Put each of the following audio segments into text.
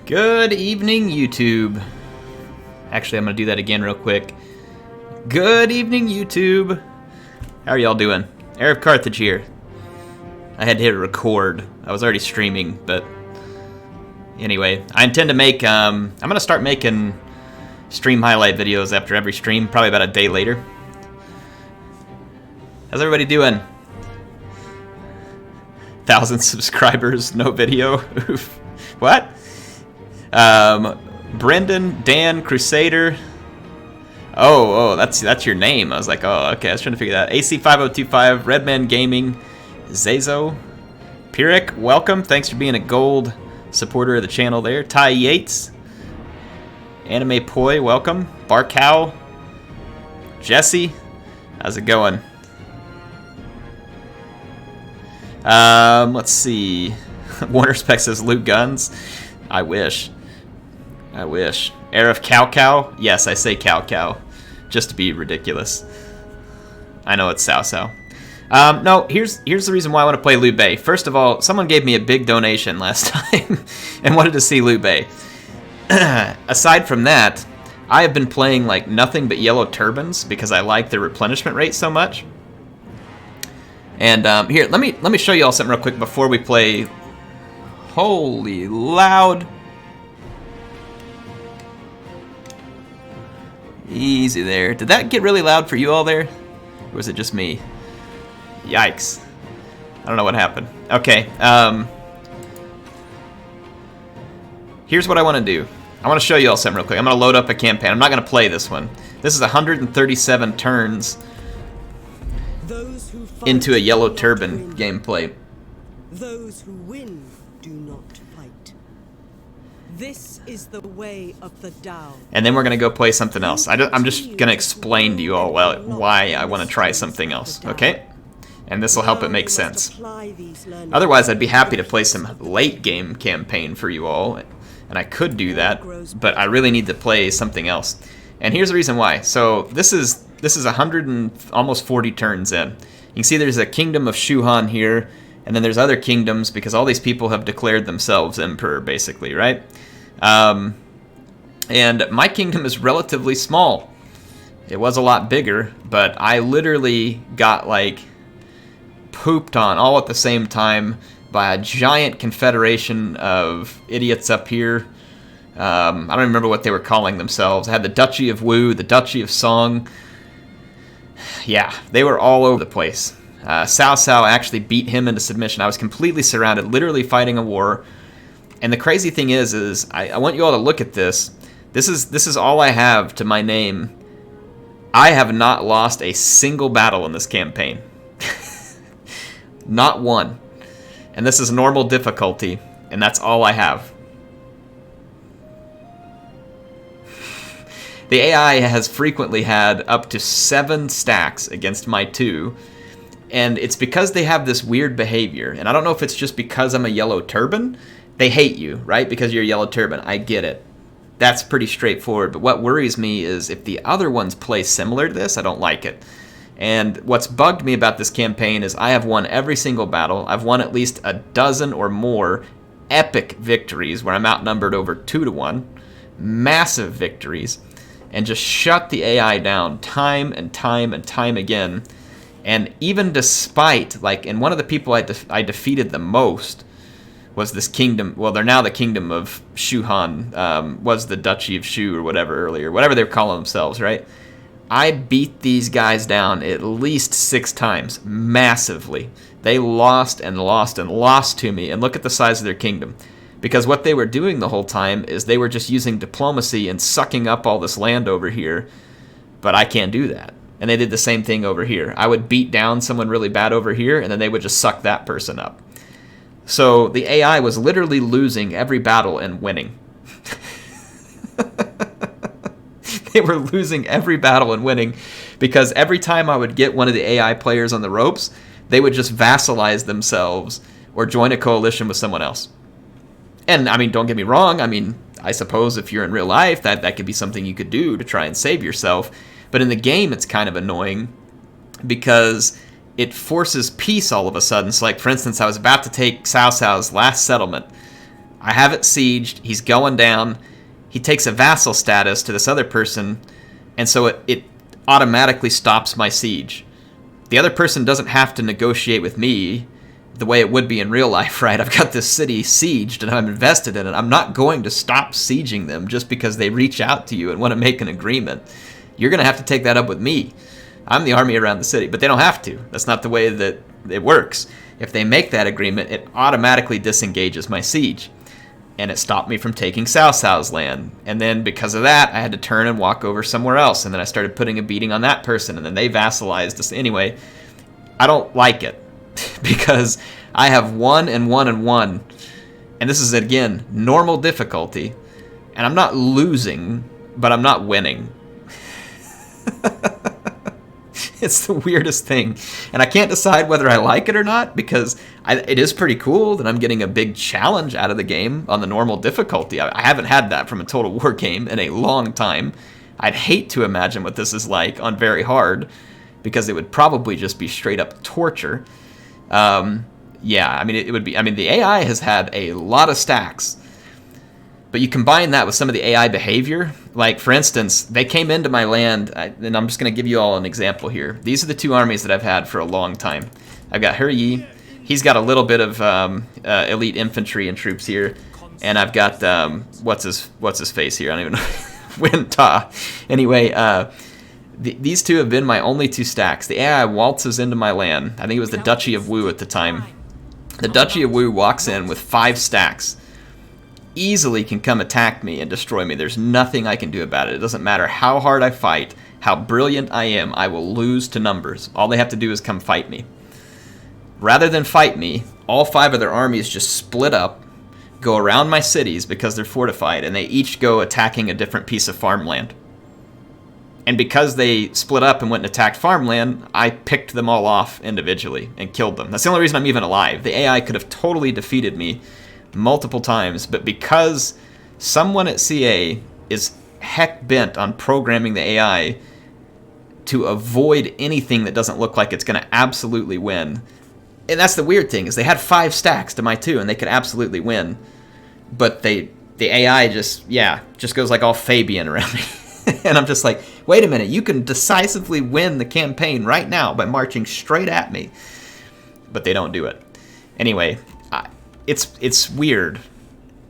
Good evening, YouTube. Actually, I'm going to do that again real quick. Good evening, YouTube. How are y'all doing? Arab Carthage here. I had to hit record. I was already streaming, but anyway, I intend to make, I'm going to start making stream highlight videos after every stream, probably about a day later. How's everybody doing? 1,000 subscribers, no video. Oof. What? Brendan, Dan, Crusader. Oh, that's your name. I was like, oh, okay. I was trying to figure that out. AC5025, Redman Gaming, Zazo, Pyrrhic, welcome. Thanks for being a gold supporter of the channel there. Ty Yates, Anime Poi, welcome. Barcow, Jesse, how's it going? Let's see. Warner Spec says loot guns. I wish. Arif Cow Cow? Yes, I say Cow Cow. Just to be ridiculous. I know it's Sao Sao. No, here's the reason why I want to play Liu Bei. First of all, someone gave me a big donation last time and wanted to see Liu Bei. Aside from that, I have been playing like nothing but yellow turbans because I like their replenishment rate so much. And here, let me show you all something real quick before we play. Holy loud. Easy there. Did that get really loud for you all there? Or was it just me? Yikes. I don't know what happened. Okay. Here's what I want to do. I want to show you all something real quick. I'm going to load up a campaign. I'm not going to play this one. This is 137 turns into a yellow turban gameplay. Those who win do not fight. This is the way of the Tao. And then we're going to go play something else. I'm just going to explain to you all why I want to try something else, okay? And this will help it make sense. Otherwise, I'd be happy to play some late game campaign for you all. And I could do that, but I really need to play something else. And here's the reason why. So this is 100 and almost 40 turns in. You can see there's a kingdom of Shuhan here, and then there's other kingdoms because all these people have declared themselves emperor, basically, right? And my kingdom is relatively small. It was a lot bigger, but I literally got, like, pooped on all at the same time by a giant confederation of idiots up here. I don't remember what they were calling themselves. I had the Duchy of Wu, the Duchy of Song. Yeah, they were all over the place. Cao Cao actually beat him into submission. I was completely surrounded, literally fighting a war. And the crazy thing is I want you all to look at this. This is all I have to my name. I have not lost a single battle in this campaign. Not one. And this is normal difficulty, and that's all I have. The AI has frequently had up to 7 stacks against my 2, and it's because they have this weird behavior. And I don't know if it's just because I'm a yellow turban. They hate you, right? Because you're a yellow turban. I get it. That's pretty straightforward. But what worries me is if the other ones play similar to this, I don't like it. And what's bugged me about this campaign is I have won every single battle. I've won at least a dozen or more epic victories where I'm outnumbered over 2-1. Massive victories. And just shut the AI down time and time and time again. And even despite, like, and one of the people I defeated the most was this kingdom. Well, they're now the kingdom of Shuhan, was the Duchy of Shu or whatever earlier, whatever they were calling themselves, right? I beat these guys down at least 6 times, massively. They lost and lost and lost to me, and look at the size of their kingdom. Because what they were doing the whole time is they were just using diplomacy and sucking up all this land over here, but I can't do that. And they did the same thing over here. I would beat down someone really bad over here, and then they would just suck that person up. So the AI was literally losing every battle and winning. They were losing every battle and winning because every time I would get one of the AI players on the ropes, they would just vassalize themselves or join a coalition with someone else. And, I mean, don't get me wrong. I mean, I suppose if you're in real life, that could be something you could do to try and save yourself. But in the game, it's kind of annoying because it forces peace all of a sudden. So, like, for instance, I was about to take Cao Cao's last settlement. I have it sieged. He's going down. He takes a vassal status to this other person, and so it automatically stops my siege. The other person doesn't have to negotiate with me the way it would be in real life, right? I've got this city sieged and I'm invested in it. I'm not going to stop sieging them just because they reach out to you and want to make an agreement. You're going to have to take that up with me. I'm the army around the city, but they don't have to. That's not the way that it works. If they make that agreement, it automatically disengages my siege. And it stopped me from taking Cao Cao's land. And then because of that, I had to turn and walk over somewhere else. And then I started putting a beating on that person. And then they vassalized us. Anyway, I don't like it because I have 1 and 1 and 1. And this is, again, normal difficulty. And I'm not losing, but I'm not winning. It's the weirdest thing. And I can't decide whether I like it or not because it is pretty cool that I'm getting a big challenge out of the game on the normal difficulty. I haven't had that from a Total War game in a long time. I'd hate to imagine what this is like on very hard because it would probably just be straight up torture. Yeah, I mean, it would be. I mean, the AI has had a lot of stacks. But you combine that with some of the AI behavior. Like, for instance, they came into my land, and I'm just going to give you all an example here. These are the two armies that I've had for a long time. I've got He Yi. He's got a little bit of elite infantry and troops here. And I've got, what's his face here? I don't even know. Wen Ta. Anyway, these two have been my only two stacks. The AI waltzes into my land. I think it was the Duchy of Wu at the time. The Duchy of Wu walks in with 5 stacks. Easily can come attack me and destroy me. There's nothing I can do about it. It doesn't matter how hard I fight, how brilliant I am, I will lose to numbers. All they have to do is come fight me. Rather than fight me, all 5 of their armies just split up, go around my cities because they're fortified, and they each go attacking a different piece of farmland. And because they split up and went and attacked farmland, I picked them all off individually and killed them. That's the only reason I'm even alive. The AI could have totally defeated me multiple times, but because someone at CA is heck bent on programming the AI to avoid anything that doesn't look like it's going to absolutely win. And that's the weird thing, is they had 5 stacks to my 2, and they could absolutely win. But the AI just goes like all Fabian around me. And I'm just like, wait a minute, you can decisively win the campaign right now by marching straight at me. But they don't do it. Anyway, it's weird.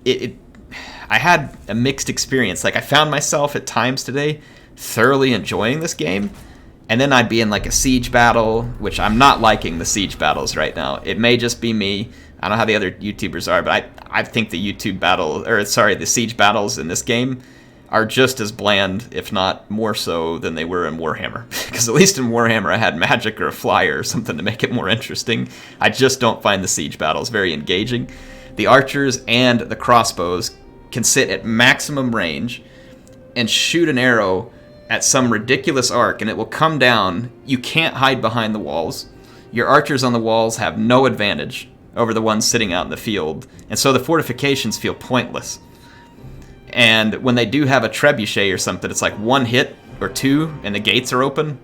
I had a mixed experience. Like, I found myself at times today thoroughly enjoying this game, and then I'd be in like a siege battle, which I'm not liking the siege battles right now. It may just be me. I don't know how the other YouTubers are, but I think the the siege battles in this game are just as bland, if not more so, than they were in Warhammer. Because at least in Warhammer I had magic or a flyer or something to make it more interesting. I just don't find the siege battles very engaging. The archers and the crossbows can sit at maximum range and shoot an arrow at some ridiculous arc, and it will come down. You can't hide behind the walls. Your archers on the walls have no advantage over the ones sitting out in the field, and so the fortifications feel pointless. And when they do have a trebuchet or something, it's like 1 hit or 2 and the gates are open.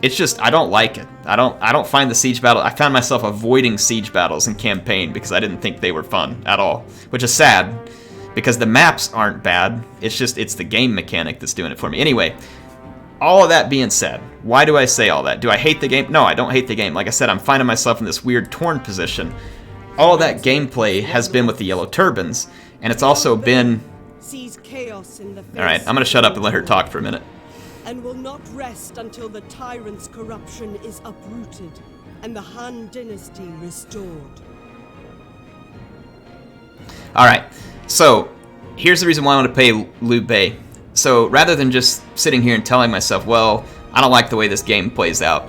It's just, I don't like it. I don't find the siege battle. I found myself avoiding siege battles in campaign because I didn't think they were fun at all, which is sad because the maps aren't bad. It's the game mechanic that's doing it for me. Anyway, all of that being said, why do I say all that? Do I hate the game? No, I don't hate the game. Like I said, I'm finding myself in this weird torn position. All that gameplay has been with the yellow turbans, and it's also been... Alright, I'm gonna shut up and let her talk for a minute. And will not rest until the tyrant's corruption is uprooted and the Han dynasty restored. Alright, so here's the reason why I want to play Liu Bei. So rather than just sitting here and telling myself, well, I don't like the way this game plays out,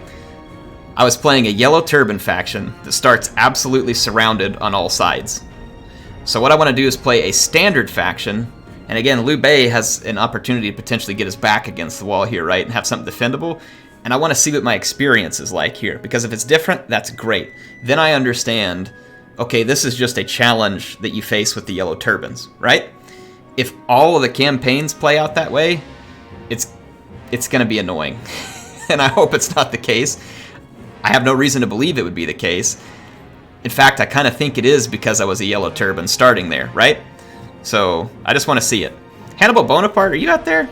I was playing a yellow turban faction that starts absolutely surrounded on all sides. So what I want to do is play a standard faction, and again, Liu Bei has an opportunity to potentially get his back against the wall here, right, and have something defendable, and I want to see what my experience is like here, because if it's different, that's great. Then I understand, okay, this is just a challenge that you face with the yellow turbans, right? If all of the campaigns play out that way, it's going to be annoying, and I hope it's not the case. I have no reason to believe it would be the case. In fact, I kind of think it is because I was a yellow turban starting there, right? So I just want to see it. Hannibal Bonaparte, are you out there?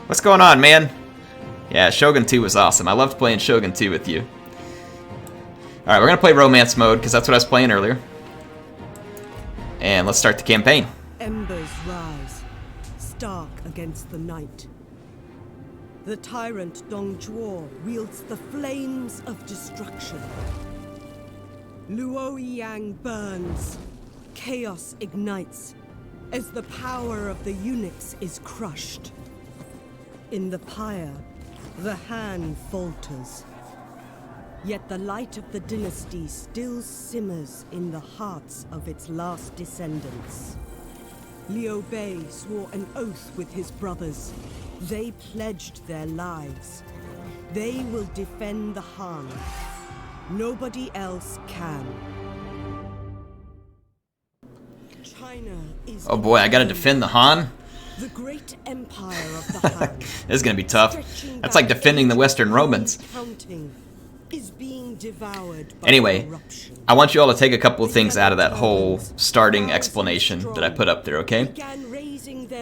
What's going on, man? Yeah, Shogun 2 was awesome. I loved playing Shogun 2 with you. Alright, we're going to play romance mode because that's what I was playing earlier. And let's start the campaign. Embers rise, stark against the night. The tyrant Dong Zhuo wields the flames of destruction. Luoyang burns, chaos ignites, as the power of the eunuchs is crushed. In the pyre, the Han falters. Yet the light of the dynasty still simmers in the hearts of its last descendants. Liu Bei swore an oath with his brothers. They pledged their lives. They will defend the Han. Nobody else can. China is... Oh boy, I gotta defend the Han? The great empire of the Han. This is gonna be tough. That's like defending the Western Romans. Is being devoured by Anyway, corruption. I want you all to take a couple of things out of that whole starting explanation that I put up there, okay?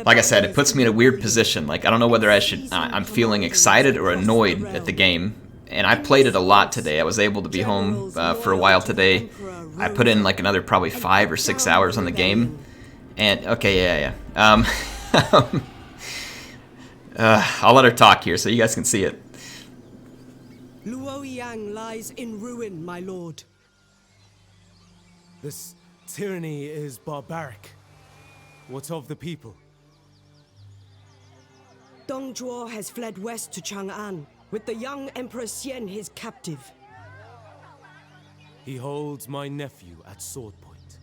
Like I said, it puts me in a weird position. Like, I don't know whether I should... I'm feeling excited or annoyed at the game. And I played it a lot today. I was able to be home for a while today. I put in like another probably 5 or 6 hours on the game. And, okay, yeah. I'll let her talk here so you guys can see it. Luoyang lies in ruin, my lord. This tyranny is barbaric. What of the people? Dong Zhuo has fled west to Chang'an, with the young Emperor Xian his captive. He holds my nephew at sword point.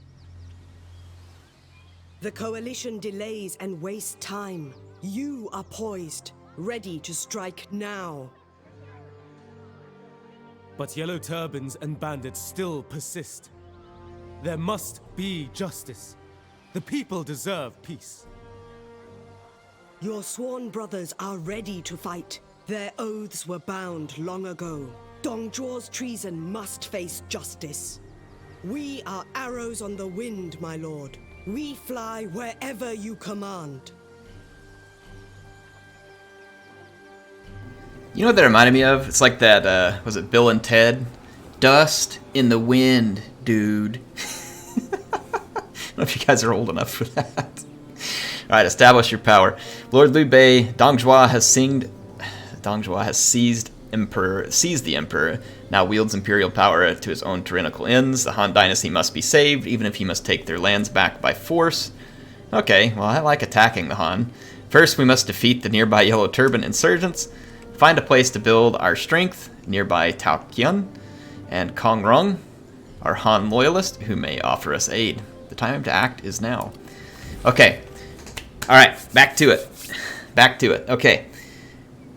The coalition delays and wastes time. You are poised, ready to strike now. But yellow turbans and bandits still persist. There must be justice. The people deserve peace. Your sworn brothers are ready to fight. Their oaths were bound long ago. Dong Zhuo's treason must face justice. We are arrows on the wind, my lord. We fly wherever you command. You know what that reminded me of? It's like that, was it Bill and Ted? Dust in the wind, dude. I don't know if you guys are old enough for that. Alright, establish your power. Lord Liu Bei, Dong Zhuo has seized the emperor, now wields imperial power to his own tyrannical ends. The Han dynasty must be saved, even if he must take their lands back by force. Okay, well, I like attacking the Han. First, we must defeat the nearby Yellow Turban insurgents, find a place to build our strength nearby Taoqian, and Kong Rong, our Han loyalist, who may offer us aid. The time to act is now. Okay, alright, back to it. Okay,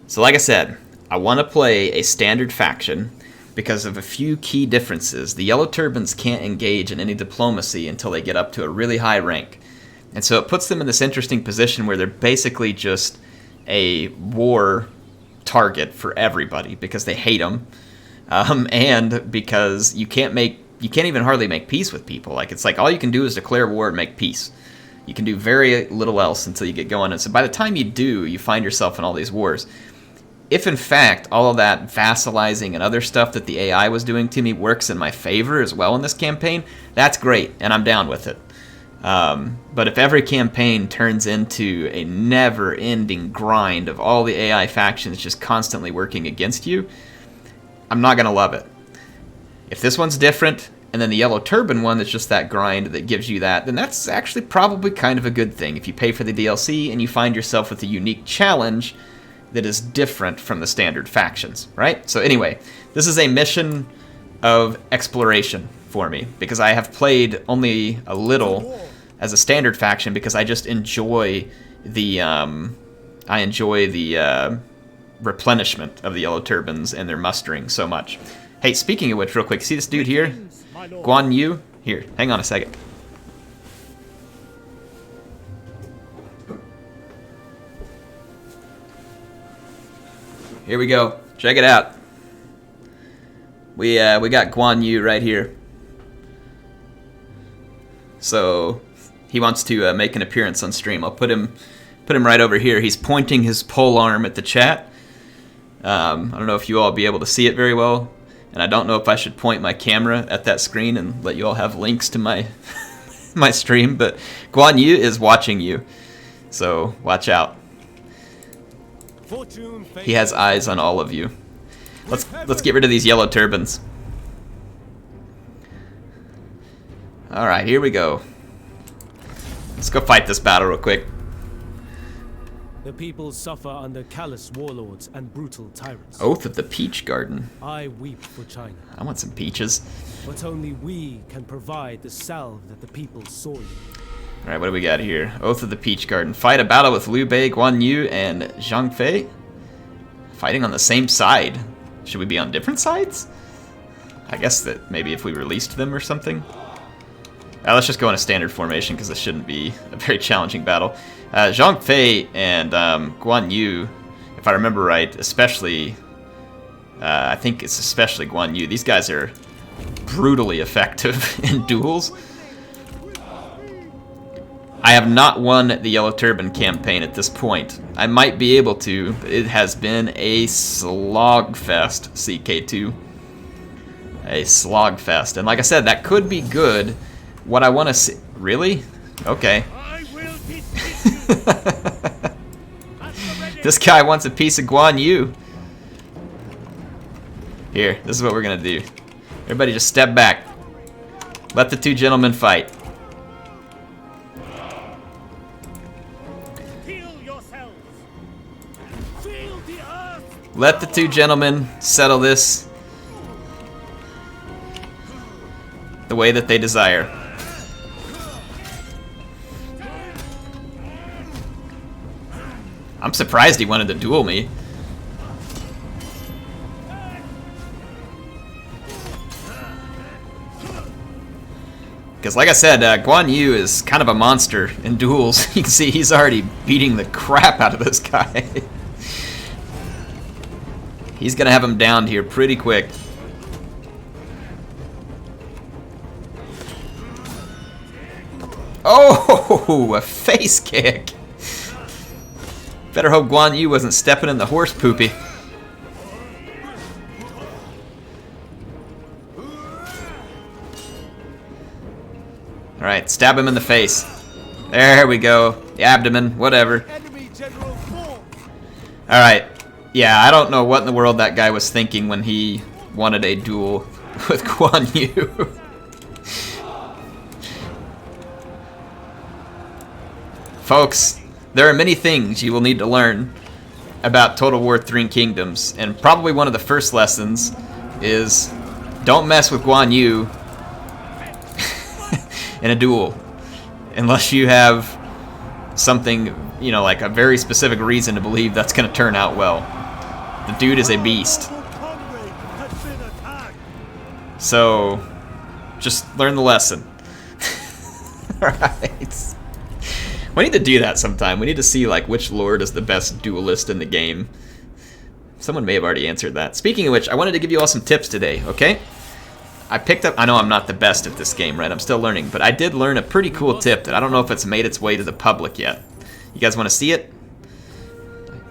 so like I said, I want to play a standard faction because of a few key differences. The Yellow Turbans can't engage in any diplomacy until they get up to a really high rank. And so it puts them in this interesting position where they're basically just a war target for everybody because they hate them, and because you can't even hardly make peace with people. Like, it's like all you can do is declare war and make peace. You can do very little else until you get going, and so by the time you do, you find yourself in all these wars. If in fact all of that vassalizing and other stuff that the AI was doing to me works in my favor as well in this campaign, that's great, and I'm down with it. But if every campaign turns into a never-ending grind of all the AI factions just constantly working against you, I'm not going to love it. If this one's different, and then the Yellow Turban one that's just that grind that gives you that, then that's actually probably kind of a good thing. If you pay for the DLC and you find yourself with a unique challenge that is different from the standard factions, right? So anyway, this is a mission of exploration for me, because I have played only a little as a standard faction because I just enjoy the replenishment of the Yellow Turbans and their mustering so much. Hey, speaking of which, real quick, see this dude here? Guan Yu? Here, hang on a second. Here we go. Check it out. We got Guan Yu right here. So he wants to make an appearance on stream. I'll put him right over here. He's pointing his pole arm at the chat. I don't know if you all be able to see it very well, and I don't know if I should point my camera at that screen and let you all have links to my my stream, but Guan Yu is watching you, so watch out. He has eyes on all of you. Let's get rid of these yellow turbans. All right, here we go. Let's go fight this battle real quick. The people suffer under callous warlords and brutal tyrants. Oath of the Peach Garden. I weep for China. I want some peaches. But only we can provide the salve that the people soil. All right, what do we got here? Oath of the Peach Garden. Fight a battle with Liu Bei, Guan Yu, and Zhang Fei. Fighting on the same side. Should we be on different sides? I guess that maybe if we released them or something. Let's just go in a standard formation because this shouldn't be a very challenging battle. Zhang Fei and Guan Yu, if I remember right, especially, I think it's especially Guan Yu. These guys are brutally effective in duels. I have not won the Yellow Turban campaign at this point. I might be able to, but it has been a slogfest, CK2. A slogfest. And like I said, that could be good. What I want to see... Really? Okay. This guy wants a piece of Guan Yu. Here, this is what we're going to do. Everybody just step back. Let the two gentlemen fight. Let the two gentlemen settle this the way that they desire. I'm surprised he wanted to duel me. Because like I said, Guan Yu is kind of a monster in duels. You can see he's already beating the crap out of this guy. He's going to have him downed here pretty quick. Oh, a face kick. Better hope Guan Yu wasn't stepping in the horse poopy. Alright, stab him in the face. There we go. The abdomen, whatever. Alright. Yeah, I don't know what in the world that guy was thinking when he wanted a duel with Guan Yu. Folks, there are many things you will need to learn about Total War 3 Kingdoms, and probably one of the first lessons is don't mess with Guan Yu in a duel unless you have something, you know, like a very specific reason to believe that's going to turn out well. The dude is a beast. So, just learn the lesson. Alright. We need to do that sometime. We need to see, like, which lord is the best duelist in the game. Someone may have already answered that. Speaking of which, I wanted to give you all some tips today, okay? I picked up... I know I'm not the best at this game, right? I'm still learning. But I did learn a pretty cool tip that I don't know if it's made its way to the public yet. You guys want to see it?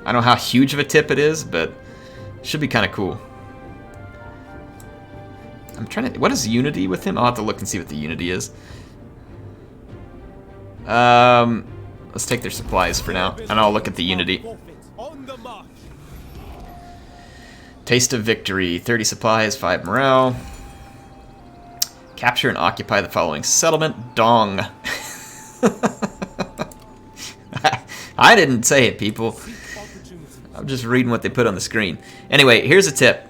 I don't know how huge of a tip it is, but it should be kind of cool. I'm trying to... What is Unity with him? I'll have to look and see what the Unity is. Let's take their supplies for now, and I'll look at the Unity. Taste of victory. 30 supplies, 5 morale. Capture and occupy the following settlement. Dong. I didn't say it, people. I'm just reading what they put on the screen. Anyway, here's a tip.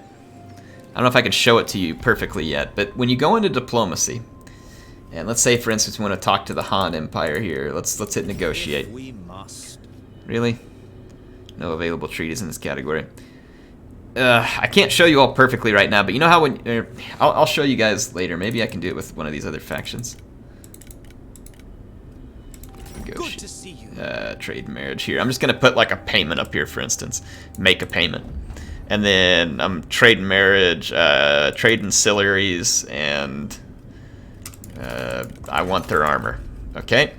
I don't know if I can show it to you perfectly yet, but when you go into diplomacy, and let's say, for instance, we want to talk to the Han Empire here. Let's hit negotiate. We must. Really? No available treaties in this category. I can't show you all perfectly right now, but you know how when... I'll show you guys later. Maybe I can do it with one of these other factions. Good to see you. Trade and marriage here. I'm just going to put like a payment up here, for instance. Make a payment. And then trade and marriage, trade ancillaries, and... I want their armor. Okay.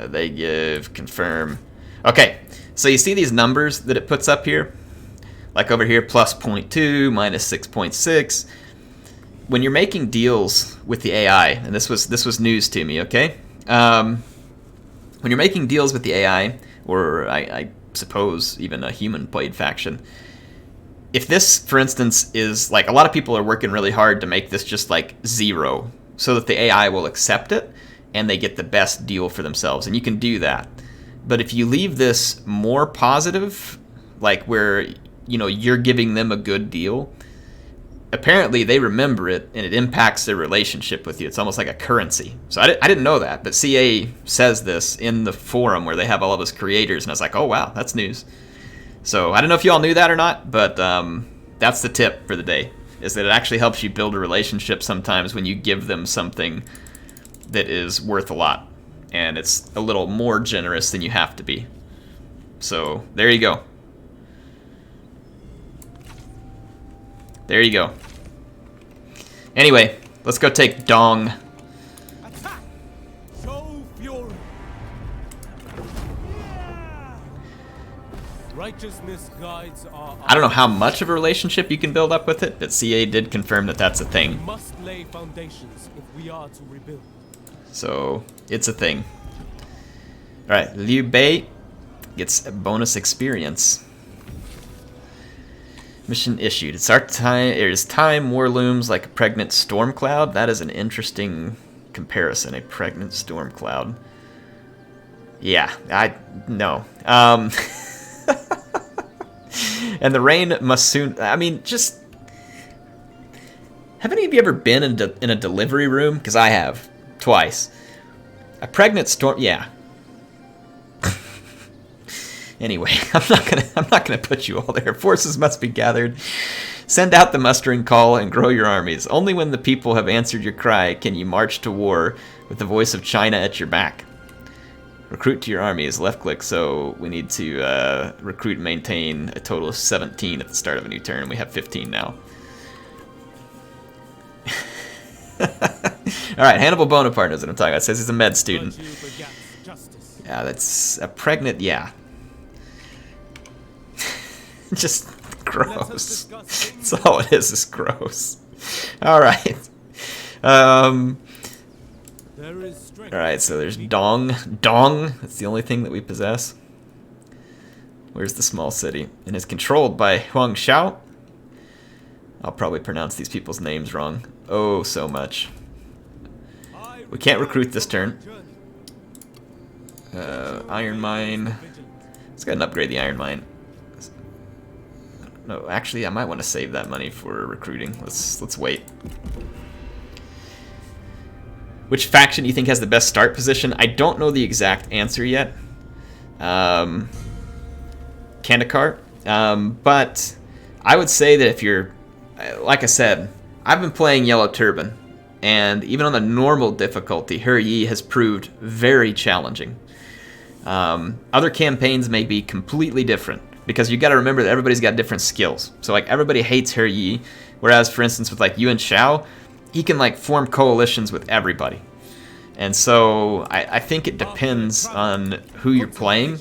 They give confirm. Okay, so you see these numbers that it puts up here? Like over here, plus 0.2, minus 6.6. When you're making deals with the AI, and this was news to me, okay? When you're making deals with the AI, or I suppose even a human-played faction, if this, for instance, is like a lot of people are working really hard to make this just like 0, so that the AI will accept it and they get the best deal for themselves, and you can do that. But if you leave this more positive, like where you're giving them a good deal, apparently they remember it and it impacts their relationship with you. It's almost like a currency. So I didn't know that, but CA says this in the forum where they have all of us creators, and I was like, oh wow, that's news. So I don't know if you all knew that or not, but that's the tip for the day, is that it actually helps you build a relationship sometimes when you give them something that is worth a lot, and it's a little more generous than you have to be. So there you go. There you go. Anyway, let's go take Dong. Attack! Show fury! Righteousness guides our... I don't know how much of a relationship you can build up with it, but CA did confirm that that's a We thing. must lay foundations if we are to rebuild. So it's a thing. Alright, Liu Bei gets a bonus experience. Mission issued. It's our time. It is time. War looms like a pregnant storm cloud. That is an interesting comparison. A pregnant storm cloud. Yeah, no. And the rain must soon. I mean, just. Have any of you ever been in a delivery room? Because I have, twice. A pregnant storm. Yeah. Anyway, I'm not gonna put you all there. Forces must be gathered. Send out the mustering call and grow your armies. Only when the people have answered your cry can you march to war with the voice of China at your back. Recruit to your armies. Left click. So we need to recruit and maintain a total of 17 at the start of a new turn. We have 15 now. All right, Hannibal Bonaparte knows what I'm talking about. It says he's a med student. Yeah, that's a pregnant. Yeah. Just gross. That's all it is gross. Alright. Alright, so there's Dong. Dong, that's the only thing that we possess. Where's the small city? And is controlled by Huang Xiao. I'll probably pronounce these people's names wrong. Oh, so much. We can't recruit this turn. Iron Mine. Let's go ahead and upgrade the Iron Mine. No, actually, I might want to save that money for recruiting. Let's wait. Which faction do you think has the best start position? I don't know the exact answer yet. Kandakar. But I would say that if you're, like I said, I've been playing Yellow Turban, and even on the normal difficulty, He Yi has proved very challenging. Other campaigns may be completely different, because you got to remember that everybody's got different skills. So like everybody hates He Yi, whereas for instance with like Yuan Shao, he can like form coalitions with everybody. And so I think it depends on who you're playing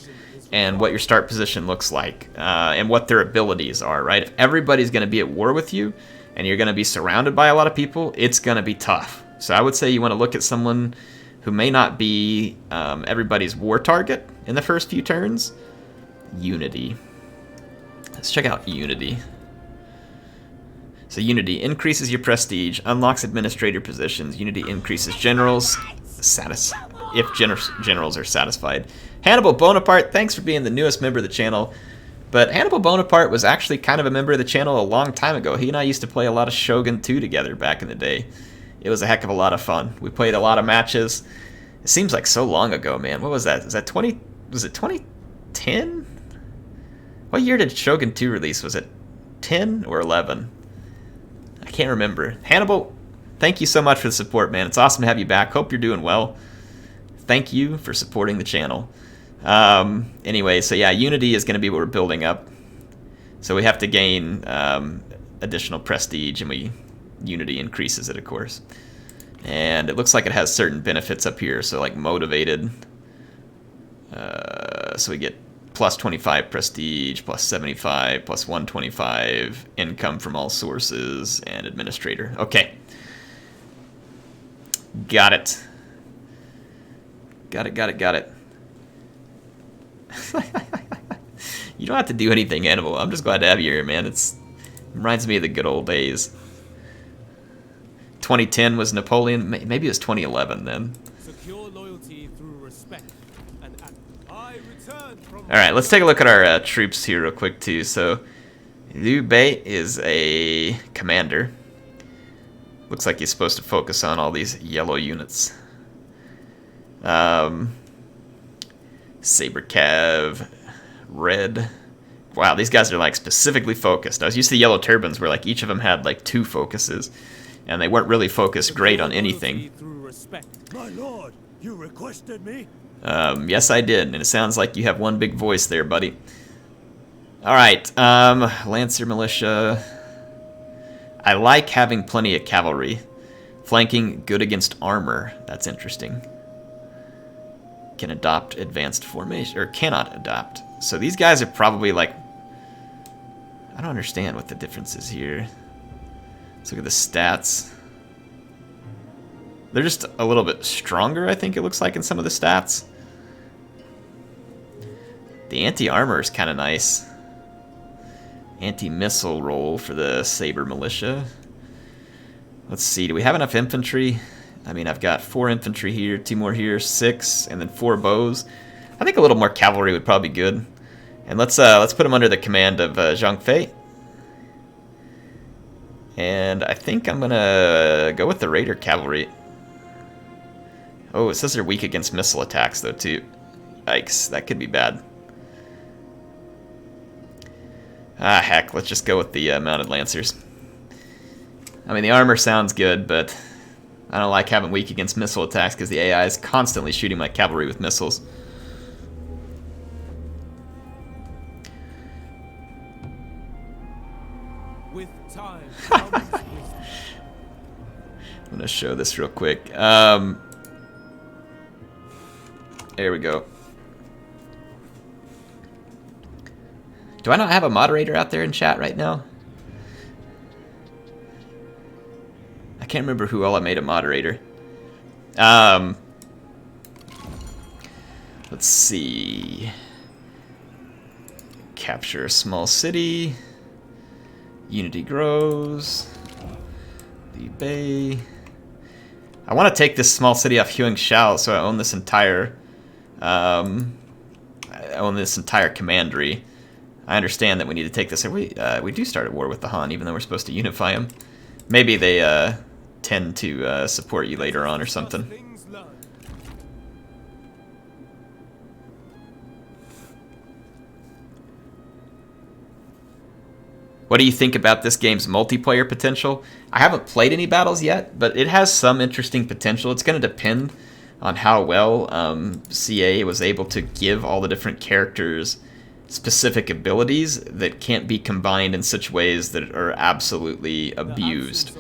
and what your start position looks like, and what their abilities are, right? If everybody's going to be at war with you and you're going to be surrounded by a lot of people, it's going to be tough. So I would say you want to look at someone who may not be everybody's war target in the first few turns. Unity. Let's check out Unity. So Unity increases your prestige, unlocks administrator positions. Unity increases generals, if generals are satisfied. Hannibal Bonaparte, thanks for being the newest member of the channel. But Hannibal Bonaparte was actually kind of a member of the channel a long time ago. He and I used to play a lot of Shogun 2 together back in the day. It was a heck of a lot of fun. We played a lot of matches. It seems like so long ago, man. What was that? Was it 2010? What year did Shogun 2 release? Was it 10 or 11? I can't remember. Hannibal, thank you so much for the support, man. It's awesome to have you back. Hope you're doing well. Thank you for supporting the channel. Anyway, so yeah, Unity is going to be what we're building up. So we have to gain additional prestige, and we unity increases it, of course. And it looks like it has certain benefits up here, so like motivated. So we get plus 25 prestige, plus 75, plus 125 income from all sources, and administrator. Okay. Got it. Got it. You don't have to do anything, Animal. I'm just glad to have you here, man. It reminds me of the good old days. 2010 was Napoleon. Maybe it was 2011 then. Secure loyalty through respect and I return from... All right, let's take a look at our troops here real quick too. So Liu Bei is a commander. Looks like he's supposed to focus on all these yellow units. Saber Cav, red. Wow, these guys are like specifically focused. I was used to the yellow turbans where like each of them had like 2 focuses, and they weren't really focused great on anything. My lord, you requested me? Yes, I did, and it sounds like you have one big voice there, buddy. All right, Lancer Militia. I like having plenty of cavalry. Flanking, good against armor. That's interesting. Can adopt advanced formation, or cannot adopt. So these guys are probably like... I don't understand what the difference is here. Let's look at the stats. They're just a little bit stronger, I think it looks like, in some of the stats. The anti-armor is kind of nice. Anti-missile roll for the Saber Militia. Let's see, do we have enough infantry? I mean, I've got 4 infantry here, 2 more here, 6, and then 4 bows. I think a little more cavalry would probably be good. And let's put them under the command of Zhang Fei. And I think I'm gonna go with the Raider Cavalry. Oh, it says they're weak against missile attacks though too. Yikes, that could be bad. Ah, heck, let's just go with the Mounted Lancers. I mean, the armor sounds good, but I don't like having weak against missile attacks because the AI is constantly shooting my cavalry with missiles. With time. I'm going to show this real quick. There we go. Do I not have a moderator out there in chat right now? I can't remember who all I made a moderator. Let's see. Capture a small city. Unity grows. Liu Bei. I want to take this small city off Huang Shao, so I own this entire commandery. I understand that we need to take this. We do start a war with the Han, even though we're supposed to unify them. Maybe they tend to support you later on or something. What do you think about this game's multiplayer potential? I haven't played any battles yet, but it has some interesting potential. It's going to depend on how well CA was able to give all the different characters specific abilities that can't be combined in such ways that are absolutely abused.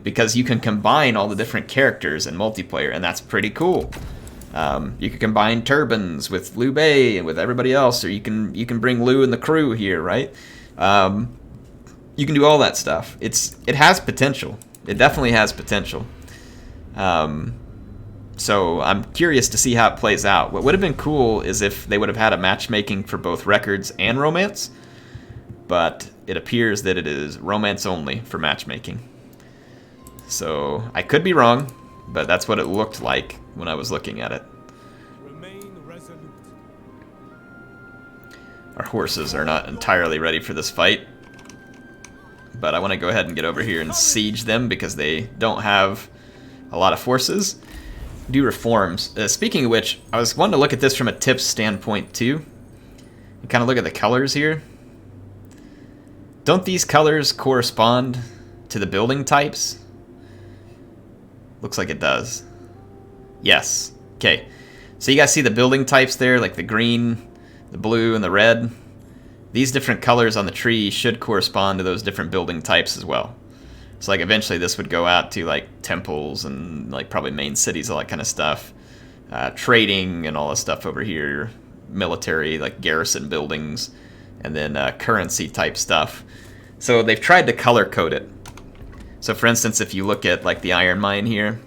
Because you can combine all the different characters in multiplayer, and that's pretty cool. You can combine turbans with Liu Bei and with everybody else, or you can bring Liu and the crew here, right? You can do all that stuff. It has potential. It definitely has potential. So I'm curious to see how it plays out. What would have been cool is if they would have had a matchmaking for both records and romance, but it appears that it is romance only for matchmaking. So I could be wrong, but that's what it looked like when I was looking at it. Remain resolute. Our horses are not entirely ready for this fight, but I want to go ahead and get over here and siege them because they don't have a lot of forces. Do reforms. Speaking of which, I was wanting to look at this from a tips standpoint too. And kind of look at the colors here. Don't these colors correspond to the building types? Looks like it does. Yes. Okay. So you guys see the building types there, like the green, the blue, and the red? These different colors on the tree should correspond to those different building types as well. So like eventually this would go out to like temples and like probably main cities, all that kind of stuff. Trading and all this stuff over here. Military, like garrison buildings. And then currency type stuff. So they've tried to color code it. So for instance, if you look at like the iron mine here,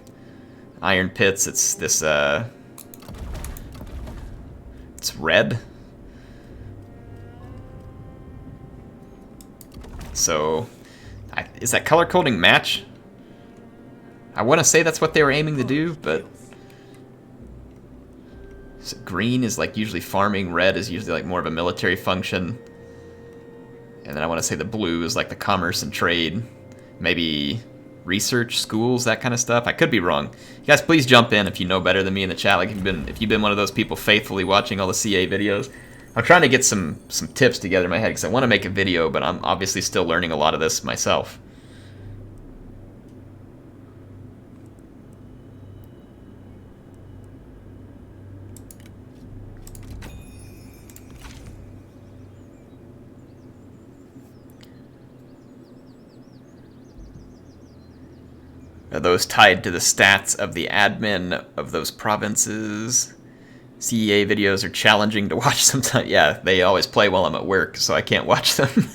iron pits, it's this, it's red. So, is that color coding match? I want to say that's what they were aiming to do, but so green is like usually farming, red is usually like more of a military function. And then I want to say the blue is like the commerce and trade, maybe research, schools, that kind of stuff. I could be wrong. You guys, please jump in if you know better than me in the chat. Like if you've been one of those people faithfully watching all the CA videos. I'm trying to get some tips together in my head because I want to make a video, but I'm obviously still learning a lot of this myself. Are those tied to the stats of the admin of those provinces? CEA videos are challenging to watch sometimes. Yeah, they always play while I'm at work, so I can't watch them.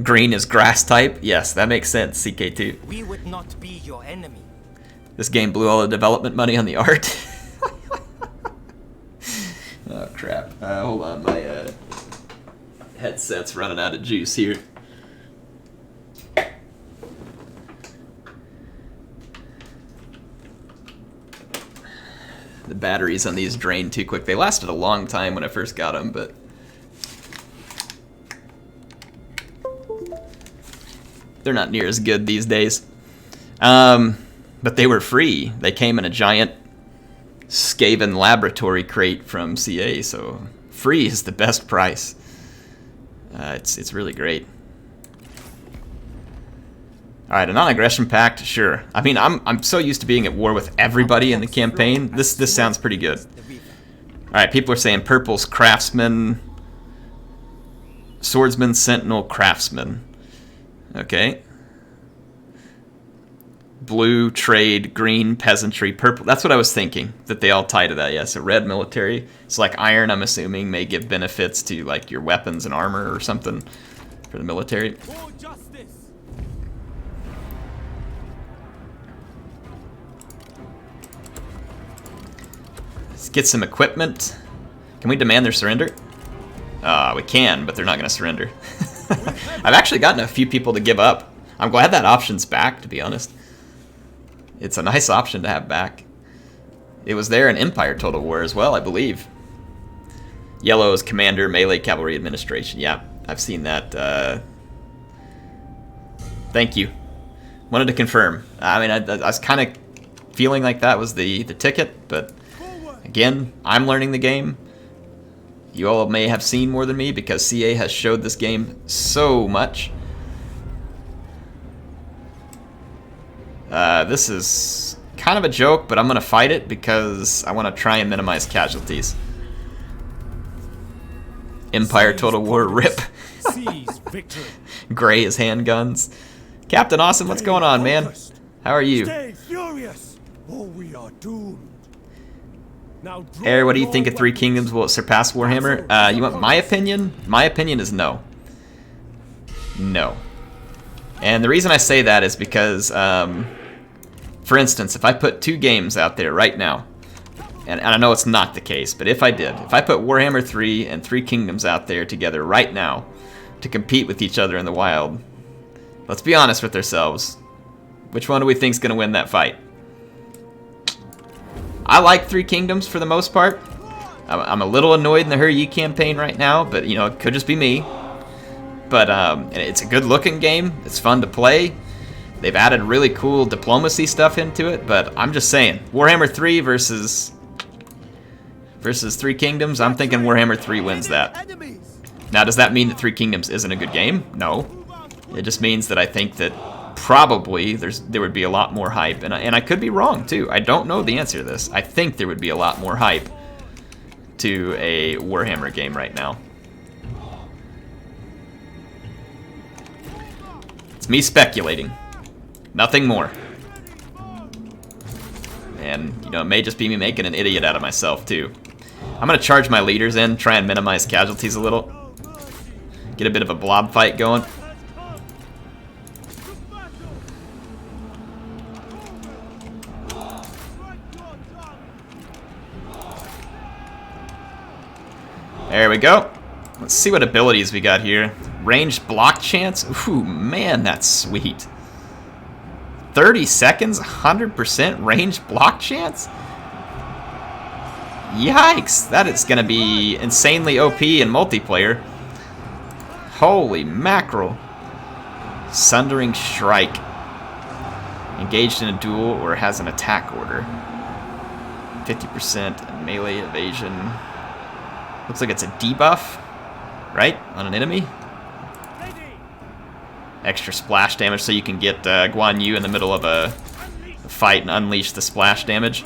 Green is grass type? Yes, that makes sense, CK2. We would not be your enemy. This game blew all the development money on the art. Oh, crap. Hold on, my headset's running out of juice here. The batteries on these drained too quick. They lasted a long time when I first got them, but they're not near as good these days. But they were free. They came in a giant Skaven laboratory crate from CA, so free is the best price. It's really great. All right, a non-aggression pact, sure. I mean, I'm so used to being at war with everybody in the campaign. This sounds pretty good. All right, people are saying purple's craftsman, swordsman, sentinel, craftsman. Okay. Blue, trade, green, peasantry, purple. That's what I was thinking, that they all tie to that. Yeah, so red, military. So like iron, I'm assuming, may give benefits to like your weapons and armor or something for the military. Let's get some equipment. Can we demand their surrender? We can, but they're not going to surrender. I've actually gotten a few people to give up. I'm glad that option's back, to be honest. It's a nice option to have back. It was there in Empire Total War as well, I believe. Yellow is Commander, Melee Cavalry Administration. Yeah, I've seen that. Thank you. Wanted to confirm. I mean, I was kind of feeling like that was the ticket, but again, I'm learning the game. You all may have seen more than me because CA has showed this game so much. This is kind of a joke, but I'm going to fight it because I want to try and minimize casualties. Empire Total War rip. Gray is handguns. Captain Awesome, what's going on, man? How are you? Stay furious, or we are doomed. Air, what do you think of Three Kingdoms? Will it surpass Warhammer? You want my opinion? My opinion is no. No. And the reason I say that is because, for instance, if I put two games out there right now, and I know it's not the case, but if I did, if I put Warhammer 3 and Three Kingdoms out there together right now to compete with each other in the wild, let's be honest with ourselves. Which one do we think is going to win that fight? I like Three Kingdoms for the most part. I'm a little annoyed in the Hurry campaign right now, but you know, it could just be me. But it's a good looking game. It's fun to play. They've added really cool diplomacy stuff into it, but I'm just saying, Warhammer 3 versus Three Kingdoms, I'm thinking Warhammer 3 wins that. Now, does that mean that Three Kingdoms isn't a good game? No. It just means that I think that probably there would be a lot more hype, and I could be wrong too. I don't know the answer to this. I think there would be a lot more hype to a Warhammer game right now. It's me speculating. Nothing more. And, you know, it may just be me making an idiot out of myself, too. I'm going to charge my leaders in, try and minimize casualties a little. Get a bit of a blob fight going. There we go. Let's see what abilities we got here. Ranged block chance. Ooh, man, that's sweet. 30 seconds, 100% ranged block chance? Yikes, that is going to be insanely OP in multiplayer. Holy mackerel. Sundering Strike. Engaged in a duel or has an attack order. 50% melee evasion. Looks like it's a debuff, right, on an enemy. Extra splash damage so you can get Guan Yu in the middle of a fight and unleash the splash damage.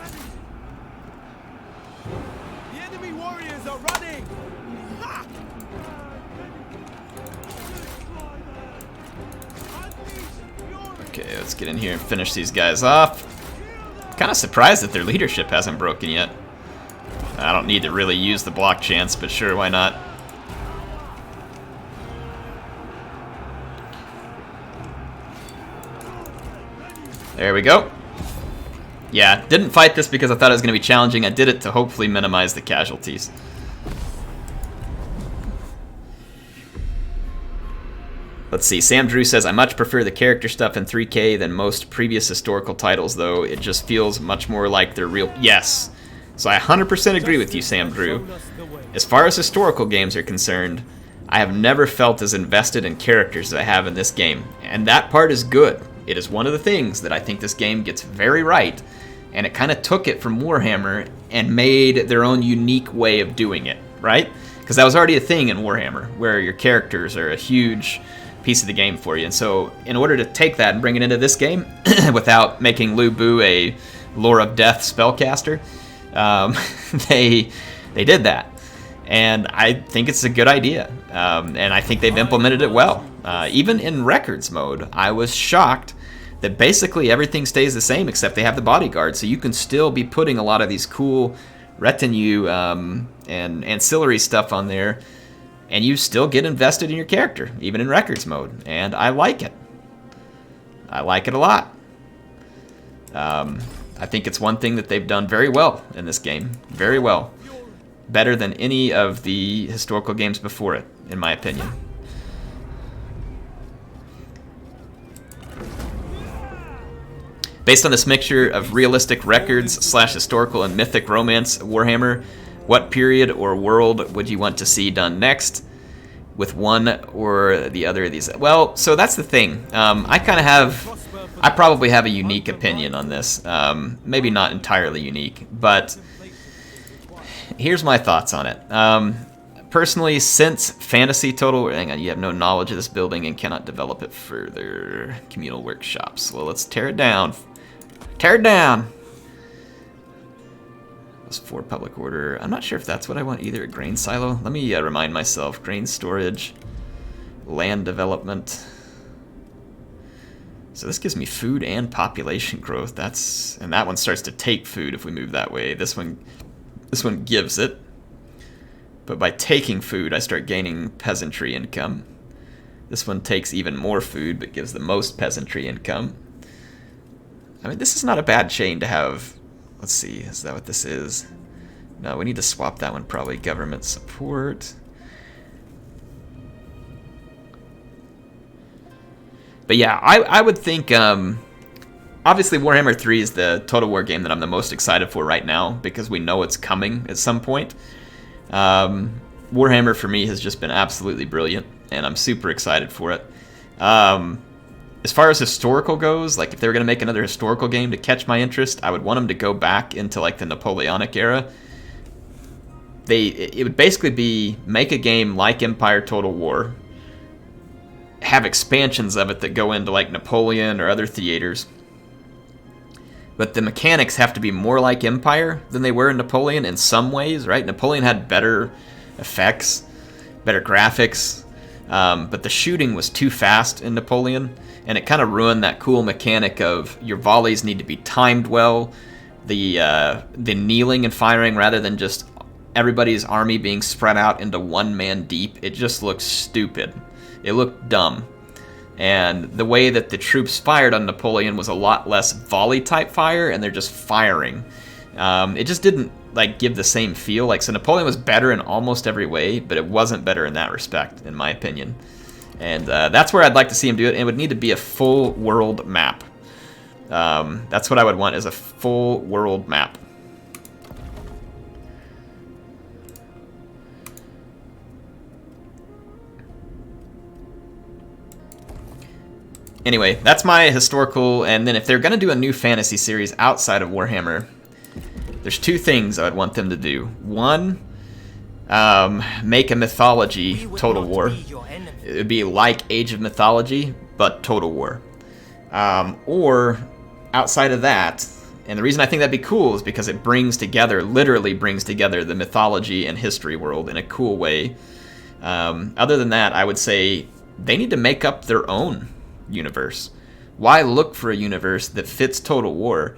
The enemy warriors are running. Okay, let's get in here and finish these guys off. Kind of surprised that their leadership hasn't broken yet. I don't need to really use the block chance, but sure, why not? There we go. Yeah, didn't fight this because I thought it was going to be challenging. I did it to hopefully minimize the casualties. Let's see, Sam Drew says, I much prefer the character stuff in 3K than most previous historical titles, though. It just feels much more like they're real. Yes. So I 100% agree with you, Sam Drew. As far as historical games are concerned, I have never felt as invested in characters as I have in this game. And that part is good. It is one of the things that I think this game gets very right. And it kind of took it from Warhammer and made their own unique way of doing it, right? Because that was already a thing in Warhammer, where your characters are a huge piece of the game for you. And so in order to take that and bring it into this game without making Liu Bei a Lore of Death spellcaster, they did that. And I think it's a good idea. And I think they've implemented it well. Even in Records mode, I was shocked that basically everything stays the same except they have the bodyguard. So you can still be putting a lot of these cool retinue and ancillary stuff on there, and you still get invested in your character, even in Records mode. And I like it. I like it a lot. I think it's one thing that they've done very well in this game. Very well. Better than any of the historical games before it, in my opinion. Based on this mixture of realistic records / historical and mythic romance Warhammer, what period or world would you want to see done next with one or the other of these? Well, so that's the thing. I probably have a unique opinion on this. Maybe not entirely unique, but here's my thoughts on it. Personally, since Fantasy Total... Hang on, you have no knowledge of this building and cannot develop it further. Communal Workshops. Well, let's tear it down. Tear it down! That's 4 public order. I'm not sure if that's what I want either. A grain silo? Let me remind myself. Grain storage. Land development. So this gives me food and population growth. And that one starts to take food if we move that way. This one gives it. But by taking food, I start gaining peasantry income. This one takes even more food, but gives the most peasantry income. I mean, this is not a bad chain to have. Let's see, is that what this is? No, we need to swap that one probably. Government support. But yeah, I would think, obviously Warhammer 3 is the Total War game that I'm the most excited for right now, because we know it's coming at some point. Warhammer for me has just been absolutely brilliant, and I'm super excited for it. As far as historical goes, like if they were going to make another historical game to catch my interest, I would want them to go back into like the Napoleonic era. It would basically be make a game like Empire Total War, have expansions of it that go into like Napoleon or other theaters, but the mechanics have to be more like Empire than they were in Napoleon in some ways, right? Napoleon had better effects, better graphics, But the shooting was too fast in Napoleon, and it kind of ruined that cool mechanic of your volleys need to be timed well, the kneeling and firing rather than just everybody's army being spread out into one man deep. It just looked stupid. It looked dumb. And the way that the troops fired on Napoleon was a lot less volley type fire, and they're just firing. It just didn't like give the same feel. Like, so Napoleon was better in almost every way, but it wasn't better in that respect, in my opinion. And that's where I'd like to see him do it. It would need to be a full world map. That's what I would want, is a full world map. Anyway, that's my historical, and then if they're going to do a new fantasy series outside of Warhammer, there's two things I would want them to do. One, make a mythology Total War. It would be like Age of Mythology, but Total War. Or, outside of that, and the reason I think that'd be cool is because it brings together, literally brings together the mythology and history world in a cool way. Other than that, I would say they need to make up their own universe. Why look for a universe that fits Total War?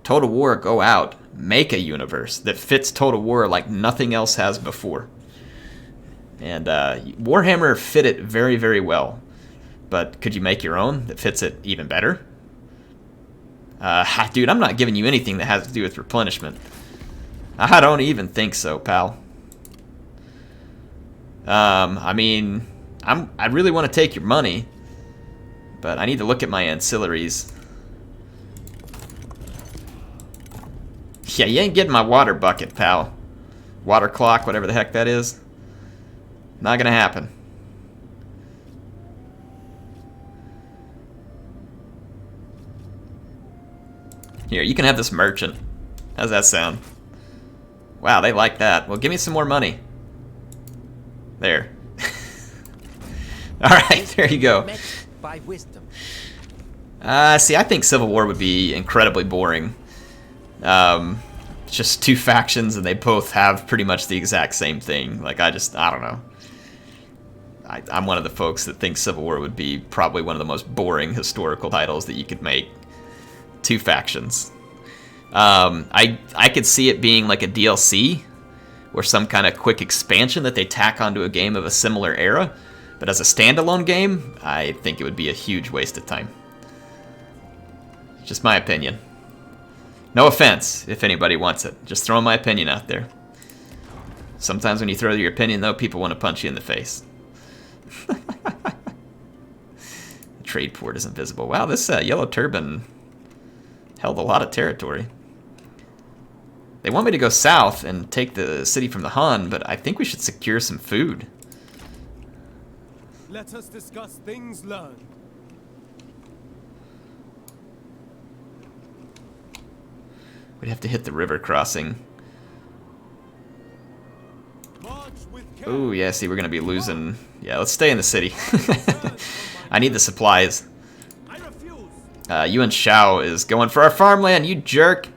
Total War, go out, make a universe that fits Total War like nothing else has before. And Warhammer fit it very, very well. But could you make your own that fits it even better? Dude, I'm not giving you anything that has to do with replenishment. I don't even think so, pal. I mean, I really want to take your money, but I need to look at my ancillaries. Yeah, you ain't getting my water bucket, pal. Water clock, whatever the heck that is. Not gonna happen. Here, you can have this merchant. How's that sound? Wow, they like that. Well, give me some more money. There. Alright, there you go. By wisdom. See, I think Civil War would be incredibly boring. Just two factions, and they both have pretty much the exact same thing. Like, I don't know. I'm one of the folks that thinks Civil War would be probably one of the most boring historical titles that you could make. Two factions. I could see it being like a DLC, or some kind of quick expansion that they tack onto a game of a similar era. But as a standalone game, I think it would be a huge waste of time. Just my opinion. No offense, if anybody wants it. Just throwing my opinion out there. Sometimes when you throw your opinion, though, people want to punch you in the face. The trade port is invisible. Wow, this yellow turban held a lot of territory. They want me to go south and take the city from the Han, but I think we should secure some food. Let us discuss things learned. We'd have to hit the river crossing. Oh, yeah, see, we're going to be losing. Yeah, let's stay in the city. I need the supplies. Yuan Shao is going for our farmland, you jerk.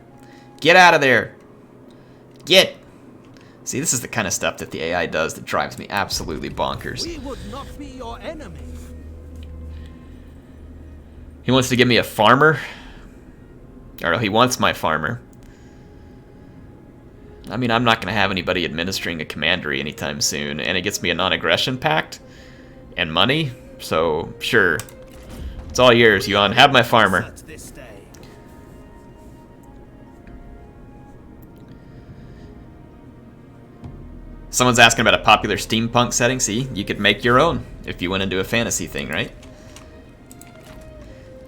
Get out of there. Get. See, this is the kind of stuff that the AI does that drives me absolutely bonkers. We would not be your enemy. He wants to give me a farmer. Or he wants my farmer. I mean, I'm not going to have anybody administering a commandery anytime soon, and it gets me a non-aggression pact and money, so sure. It's all yours, Yuan. Have my farmer. Someone's asking about a popular steampunk setting. See, you could make your own if you went into a fantasy thing, right?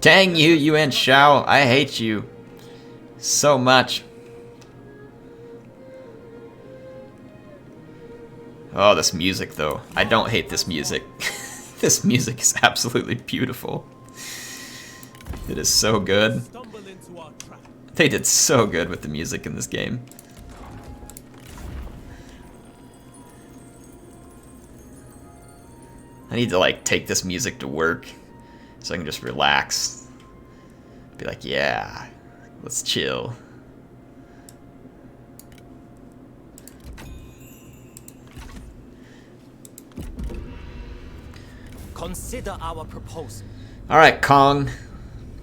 Dang you, Yuan Shao. I hate you so much. Oh, this music, though. I don't hate this music. This music is absolutely beautiful. It is so good. They did so good with the music in this game. I need to, like, take this music to work so I can just relax. Be like, yeah, let's chill. Consider our proposal. All right, Kong,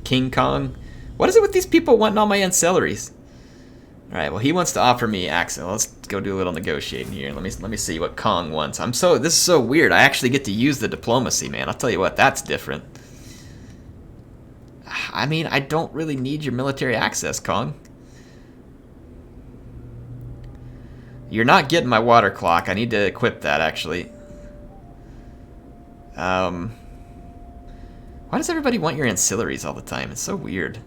King Kong. What is it with these people wanting all my ancillaries? All right, well, he wants to offer me access. Let's go do a little negotiating here. Let me see what Kong wants. This is so weird. I actually get to use the diplomacy, man. I'll tell you what, that's different. I mean, I don't really need your military access, Kong. You're not getting my water clock. I need to equip that, actually. Why does everybody want your ancillaries all the time? It's so weird.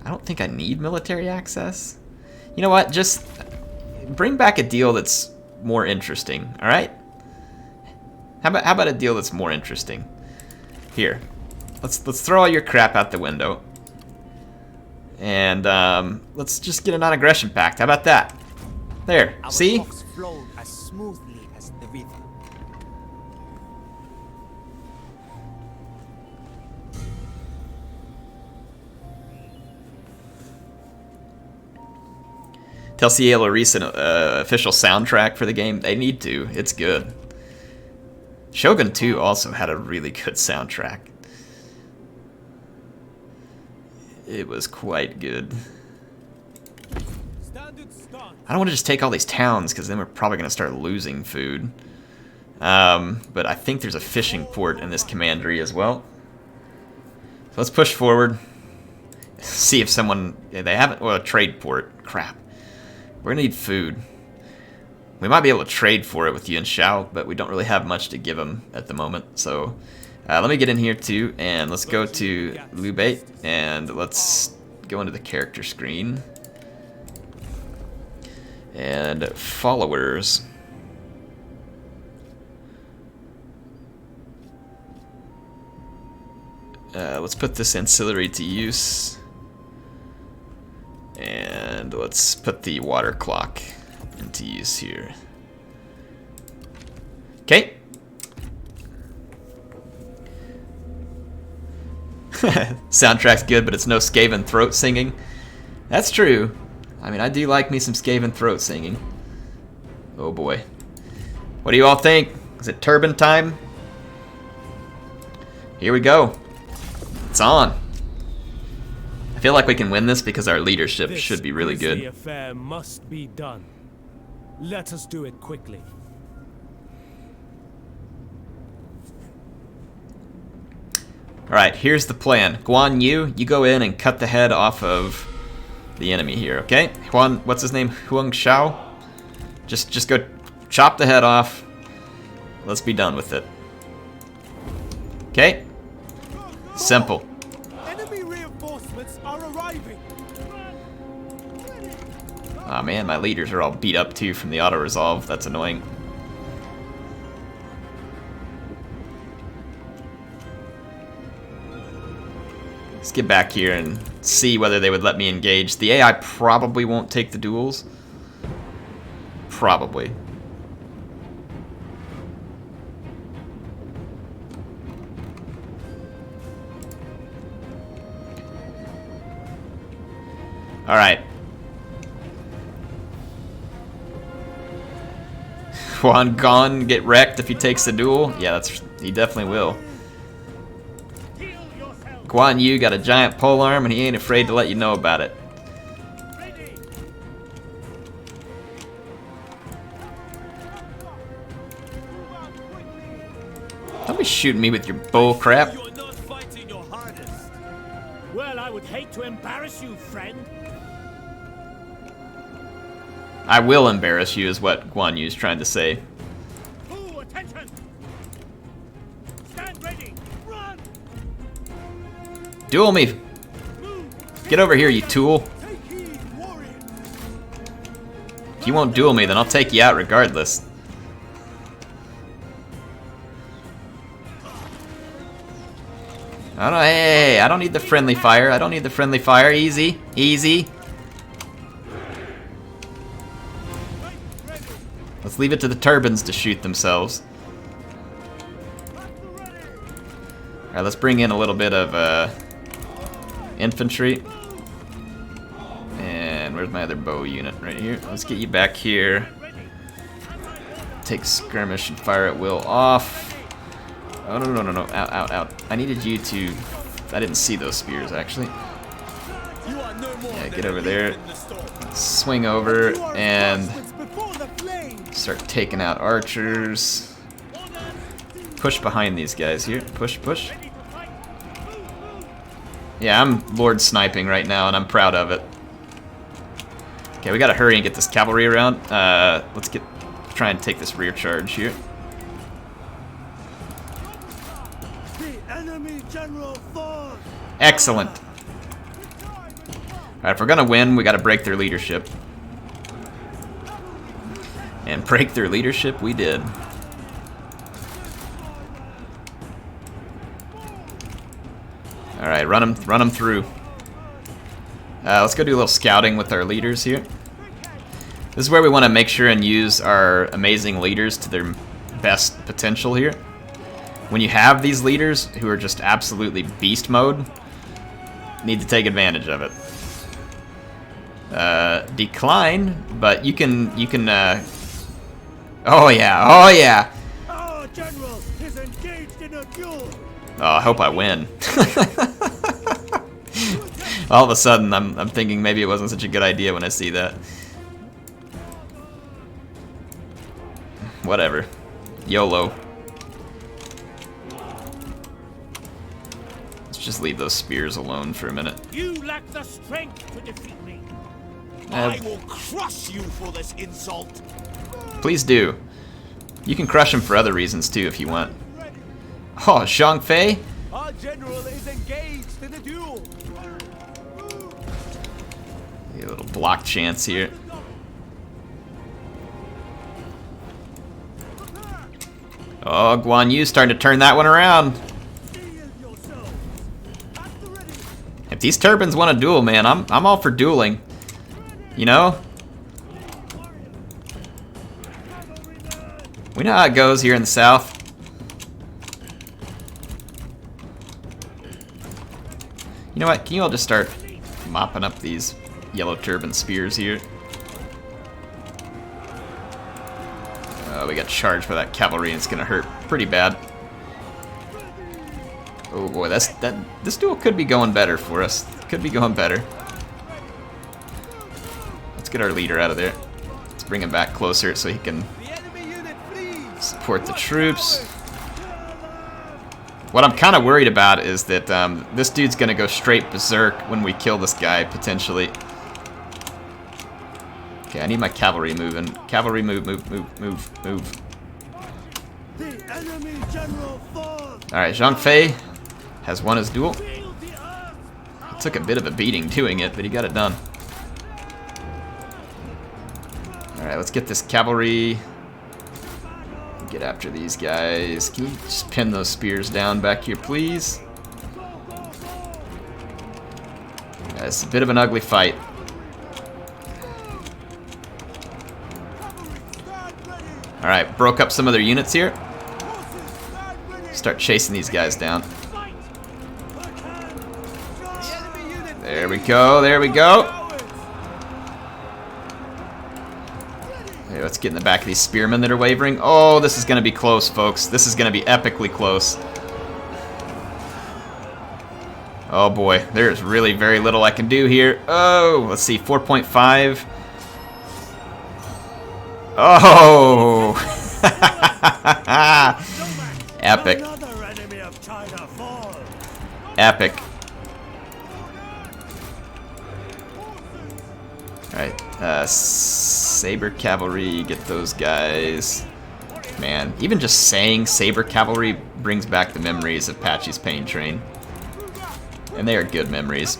I don't think I need military access. You know what? Just bring back a deal that's more interesting, all right? How about a deal that's more interesting? Here. Let's throw all your crap out the window. And let's just get a non-aggression pact. How about that? There. Our See? talks flowed as smoothly as the river. Tell Cielo a recent official soundtrack for the game. They need to. It's good. Shogun 2 also had a really good soundtrack. It was quite good. I don't want to just take all these towns, because then we're probably going to start losing food. But I think there's a fishing port in this commandery as well. So let's push forward. See if someone... They haven't... Well, a trade port. Crap. We're going to need food. We might be able to trade for it with Yuan Shao, but we don't really have much to give him at the moment. So let me get in here too, and let's go to Liu Bei, and let's go into the character screen. And followers. Let's put this ancillary to use. And let's put the water clock into use here. Okay. Soundtrack's good, but it's no Skaven throat singing. That's true. I mean, I do like me some Skaven throat singing. Oh boy. What do you all think? Is it turban time? Here we go. It's on. I feel like we can win this because our leadership should be really good. The affair must be done. Let us do it quickly. Alright, here's the plan. Guan Yu, you go in and cut the head off of the enemy here, okay? What's his name? Huang Shao? Just go chop the head off. Let's be done with it. Okay? Simple. Enemy reinforcements are arriving. Aw man, my leaders are all beat up too from the auto-resolve. That's annoying. Let's get back here and see whether they would let me engage. The AI probably won't take the duels. Probably. Alright. Juan Gon get wrecked if he takes the duel? Yeah, he definitely will. Guan Yu got a giant polearm and he ain't afraid to let you know about it. Don't be shooting me with your bull crap. You're not fighting your hardest. Well, I would hate to embarrass you, friend. I will embarrass you is what Guan Yu is trying to say. Ooh, attention! Stand ready. Run! Duel me! Get over here, you tool. Take heed, warrior. If you won't duel me, then I'll take you out regardless. I don't, hey, I don't need the friendly fire. I don't need the friendly fire. Easy, easy. Let's leave it to the turbans to shoot themselves. Alright, let's bring in a little bit of infantry. And where's my other bow unit? Right here. Let's get you back here take skirmish and fire at will off. Oh, no. Out. I needed you to... I didn't see those spears, actually. Yeah, get over there. Swing over and start taking out archers. Push behind these guys here. Push. Yeah, I'm Lord sniping right now, and I'm proud of it. Okay, we gotta hurry and get this cavalry around. Let's try and take this rear charge here. Excellent. Alright, if we're gonna win, we gotta break their leadership. And break their leadership we did. Alright, run them through. Let's go do a little scouting with our leaders here. This is where we want to make sure and use our amazing leaders to their best potential here. When you have these leaders who are just absolutely beast mode, need to take advantage of it. Decline, but you can oh yeah. Our general is engaged in a duel. Oh, I hope I win. All of a sudden, I'm thinking maybe it wasn't such a good idea when I see that. Whatever. YOLO. Let's just leave those spears alone for a minute. You lack the strength to defeat me. I will crush you for this insult. Please do. You can crush him for other reasons too if you want. Oh, Zhang Fei? Our general is engaged in a duel. A little block chance here. Oh, Guan Yu starting to turn that one around. If these turbans want a duel, man, I'm all for dueling. You know? We know how it goes here in the south. You know what? Can you all just start mopping up these yellow turban spears here? We got charged by that cavalry, and it's gonna hurt pretty bad. Oh boy, this duel could be going better for us. Could be going better. Let's get our leader out of there. Let's bring him back closer so he can support the troops. What I'm kind of worried about is that this dude's gonna go straight berserk when we kill this guy, potentially. Okay, I need my cavalry moving. Cavalry move. Alright, Zhang Fei has won his duel. He took a bit of a beating doing it, but he got it done. Alright, let's get this cavalry. Get after these guys. Can you just pin those spears down back here, please? Yeah, it's a bit of an ugly fight. Alright, broke up some of their units here. Start chasing these guys down. There we go, there we go. Okay, let's get in the back of these spearmen that are wavering. Oh, this is going to be close, folks. This is going to be epically close. Oh boy, there's really very little I can do here. Oh, let's see, 4.5. Oh! Epic. Epic. Alright, Saber Cavalry, get those guys. Man, even just saying Saber Cavalry brings back the memories of Patchy's Pain Train. And they are good memories.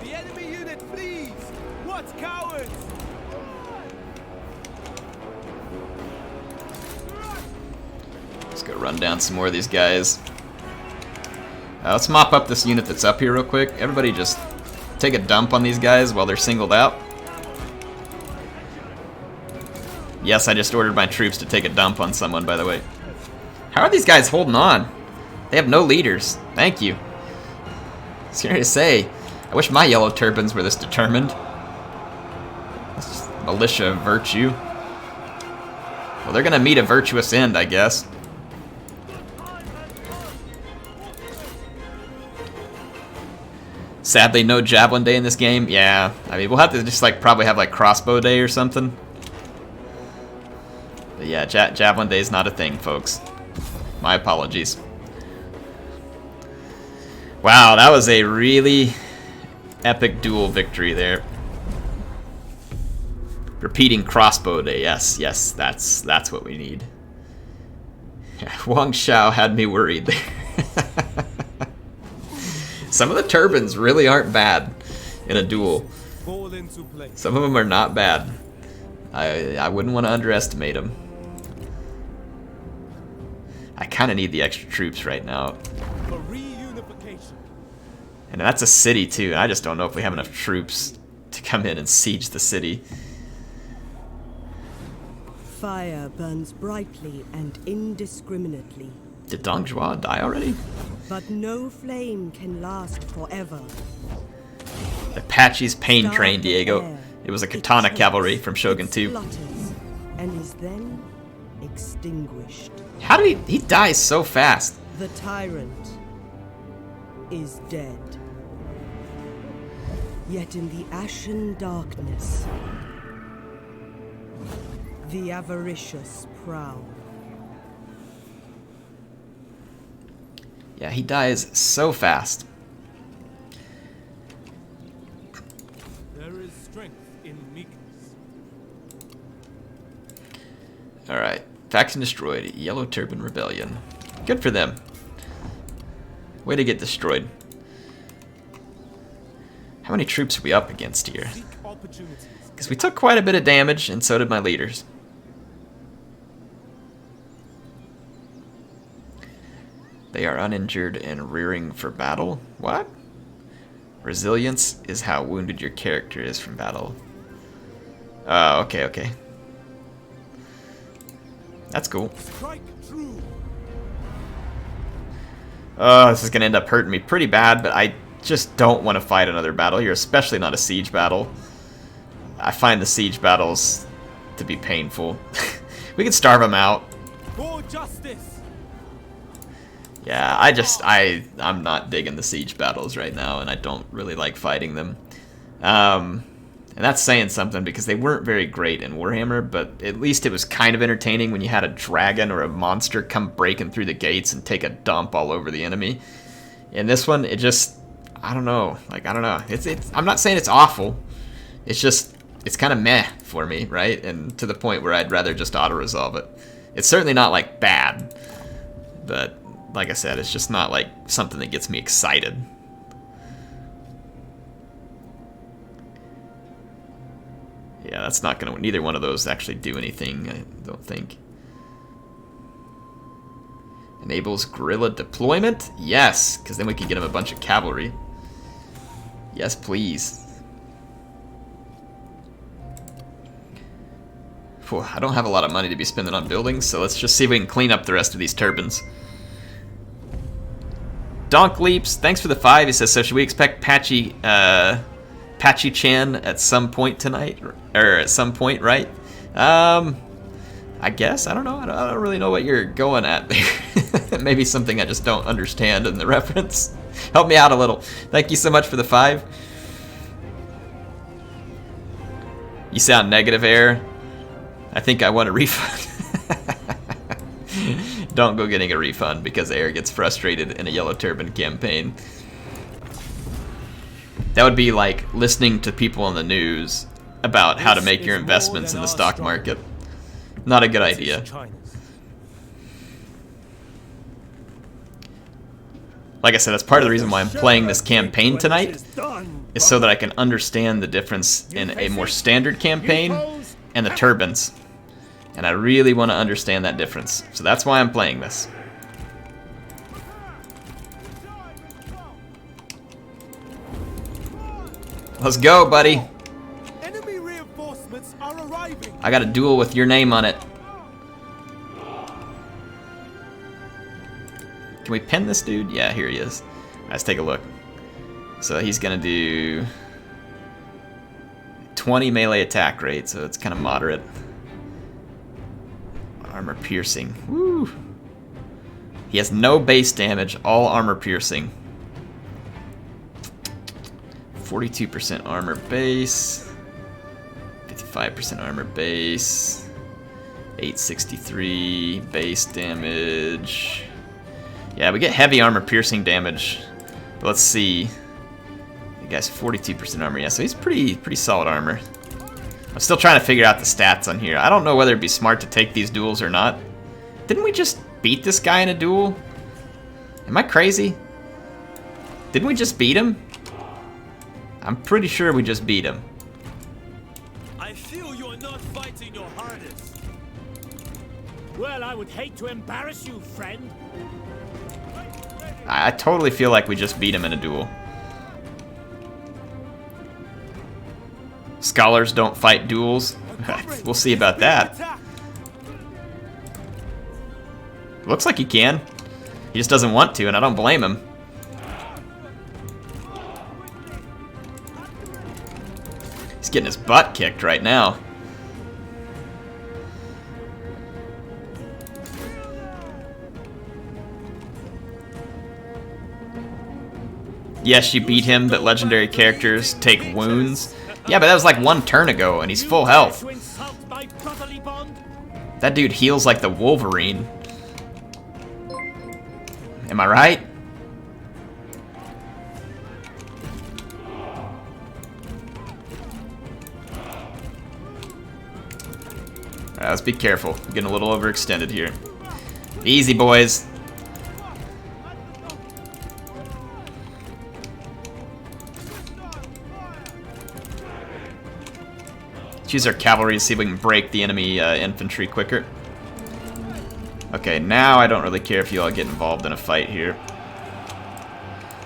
The enemy unit flees! What cowards! Let's go run down some more of these guys. Let's mop up this unit that's up here real quick. Everybody just take a dump on these guys while they're singled out. Yes, I just ordered my troops to take a dump on someone, by the way. How are these guys holding on? They have no leaders. Thank you. I was going to say, I wish my yellow turbans were this determined. Militia virtue. Well, they're gonna meet a virtuous end, I guess. Sadly, no Javelin Day in this game. Yeah, I mean, we'll have to just like probably have like Crossbow Day or something. But yeah, Javelin Day is not a thing, folks. My apologies. Wow, that was a really epic duel victory there. Repeating Crossbow Day, yes, that's what we need. Yeah, Wang Xiao had me worried there. Some of the turbans really aren't bad in a duel. Some of them are not bad. I wouldn't want to underestimate them. I kind of need the extra troops right now. And that's a city too, and I just don't know if we have enough troops to come in and siege the city. Fire burns brightly and indiscriminately. Did Dong Zhuo die already? But no flame can last forever. Apache's pain Star train, of the Diego. air, It was a it katana chokes, cavalry from Shogun it 2. splutters, and is then extinguished. How did he dies so fast? The tyrant is dead. Yet in the ashen darkness, the avaricious prowl. Yeah, he dies so fast. There is strength in meekness. Alright. Faction destroyed. Yellow Turban Rebellion. Good for them. Way to get destroyed. How many troops are we up against here? Because we took quite a bit of damage, and so did my leaders. They are uninjured and rearing for battle. What? Resilience is how wounded your character is from battle. Oh, okay. That's cool. Oh, this is going to end up hurting me pretty bad, but I just don't want to fight another battle here, especially not a siege battle. I find the siege battles to be painful. We can starve them out. For justice. Yeah, I'm not digging the siege battles right now, and I don't really like fighting them. And that's saying something because they weren't very great in Warhammer, but at least it was kind of entertaining when you had a dragon or a monster come breaking through the gates and take a dump all over the enemy. In this one, it just, I don't know. I'm not saying it's awful. It's just, it's kind of meh for me, right? And to the point where I'd rather just auto-resolve it. It's certainly not, like, bad, but like I said, it's just not, like, something that gets me excited. Yeah, that's not gonna, neither one of those actually do anything, I don't think. Enables guerrilla deployment? Yes, because then we can get him a bunch of cavalry. Yes, please. Whew, I don't have a lot of money to be spending on buildings, so let's just see if we can clean up the rest of these turbans. Donk Leaps, thanks for the 5. He says, so should we expect Patchy Chan at some point tonight? Or at some point, right? I guess, I don't know. I don't really know what you're going at there. Maybe something I just don't understand in the reference. Help me out a little. Thank you so much for the 5. You sound negative, Air. I think I want a refund. Don't go getting a refund because Air gets frustrated in a Yellow Turban campaign. That would be like listening to people on the news about how to make your investments in the stock market. Not a good idea. Like I said, that's part of the reason why I'm playing this campaign tonight, is so that I can understand the difference in a more standard campaign and the turbans. And I really want to understand that difference. So that's why I'm playing this. Let's go, buddy. Enemy reinforcements are arriving. I got a duel with your name on it. Can we pin this dude? Yeah, here he is. Let's take a look. So he's gonna do 20 melee attack rate, so it's kind of moderate. Armor piercing. Woo! He has no base damage, all armor piercing. 42% armor base. 55% armor base. 863 base damage. Yeah, we get heavy armor piercing damage. But let's see. The guy's 42% armor. Yeah, so he's pretty solid armor. I'm still trying to figure out the stats on here. I don't know whether it'd be smart to take these duels or not. Didn't we just beat this guy in a duel? Am I crazy? Didn't we just beat him? I'm pretty sure we just beat him. I feel you are not fighting your hardest. Well, I would hate to embarrass you, friend. I totally feel like we just beat him in a duel. Scholars don't fight duels. We'll see about that. Looks like he can. He just doesn't want to, and I don't blame him. He's getting his butt kicked right now. Yes, you beat him, but legendary characters take wounds. Yeah, but that was like 1 turn ago, and he's full health. That dude heals like the Wolverine. Am I right? Alright, let's be careful. I'm getting a little overextended here. Easy, boys. Let's use our cavalry to see if we can break the enemy infantry quicker. Okay, now I don't really care if you all get involved in a fight here.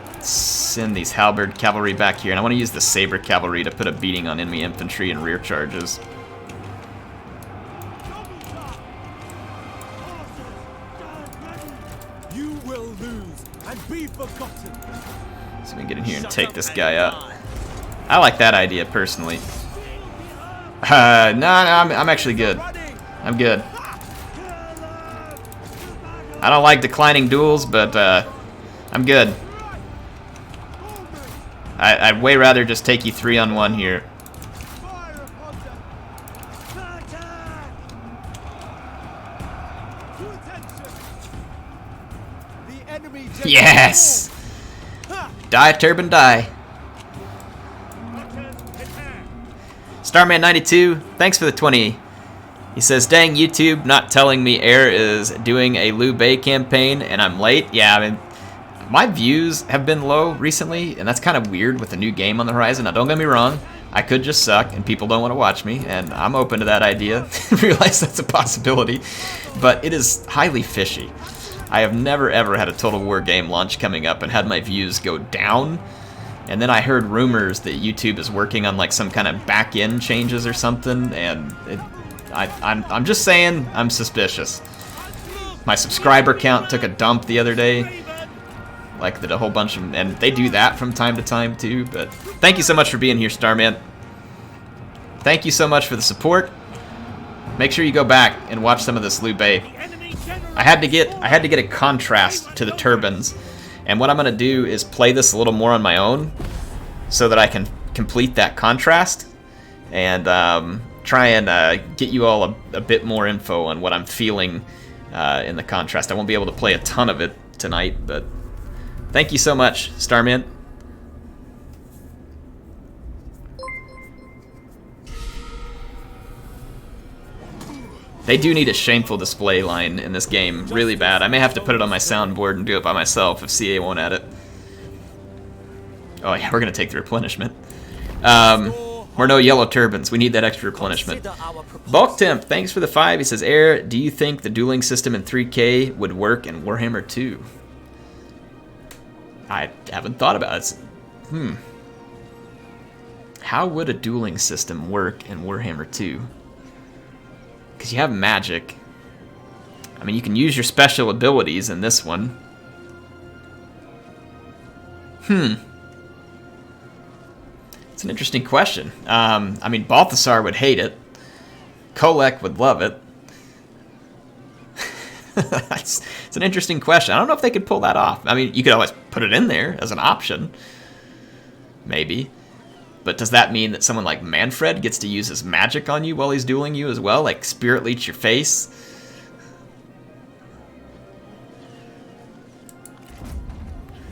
Let's send these halberd cavalry back here, and I want to use the saber cavalry to put a beating on enemy infantry and rear charges. You will lose and be forgotten. So we can get in here and take this guy out. I like that idea personally. No, I'm actually good. I'm good. I don't like declining duels, but I'm good. I'd way rather just take you 3-on-1 here. Yes! Die, Turban, die. Starman92, thanks for the 20. He says, dang, YouTube not telling me Air is doing a Liu Bei campaign and I'm late. Yeah, I mean, my views have been low recently, and that's kind of weird with a new game on the horizon. Now, don't get me wrong, I could just suck and people don't want to watch me, and I'm open to that idea. Realize that's a possibility, but it is highly fishy. I have never ever had a Total War game launch coming up and had my views go down. And then I heard rumors that YouTube is working on like some kind of back-end changes or something, and I'm just saying, I'm suspicious. My subscriber count took a dump the other day. Like, did a whole bunch of, and they do that from time to time too, but thank you so much for being here, Starman. Thank you so much for the support. Make sure you go back and watch some of this Liu Bei. I had to get a contrast to the turbans, and what I'm gonna do is play this a little more on my own so that I can complete that contrast and try and get you all a bit more info on what I'm feeling in the contrast. I won't be able to play a ton of it tonight, but thank you so much, Starman. They do need a shameful display line in this game, really bad. I may have to put it on my soundboard and do it by myself if CA won't add it. Oh yeah, we're gonna take the replenishment. We're no yellow turbans. We need that extra replenishment. Bulk Temp, thanks for the 5. He says, Air, do you think the dueling system in 3K would work in Warhammer 2? I haven't thought about it. How would a dueling system work in Warhammer 2? Because you have magic. I mean, you can use your special abilities in this one. It's an interesting question. I mean, Balthasar would hate it. Kolek would love it. it's an interesting question. I don't know if they could pull that off. I mean, you could always put it in there as an option. Maybe. But does that mean that someone like Manfred gets to use his magic on you while he's dueling you as well? Like Spirit Leech your face?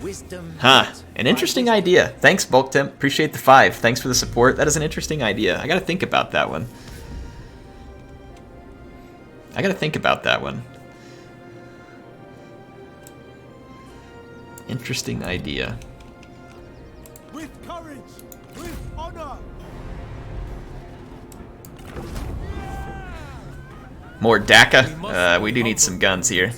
Wisdom. Huh. An interesting idea. Thanks, Bulk Temp. Appreciate the 5. Thanks for the support. That is an interesting idea. I gotta think about that one. Interesting idea. With courage, with honor. More DACA? We do need some guns here.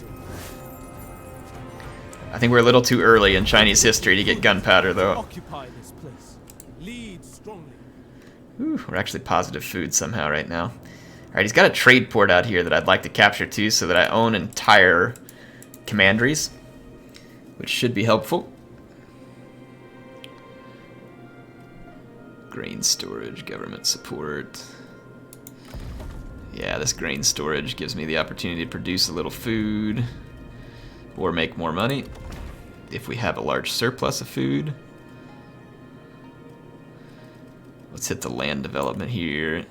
I think we're a little too early in Chinese history to get gunpowder, though. Occupy this place. Lead strongly. Ooh, we're actually positive food somehow right now. Alright, he's got a trade port out here that I'd like to capture too, so that I own entire commanderies, which should be helpful. Grain storage, government support. Yeah, this grain storage gives me the opportunity to produce a little food or make more money if we have a large surplus of food. Let's hit the land development here.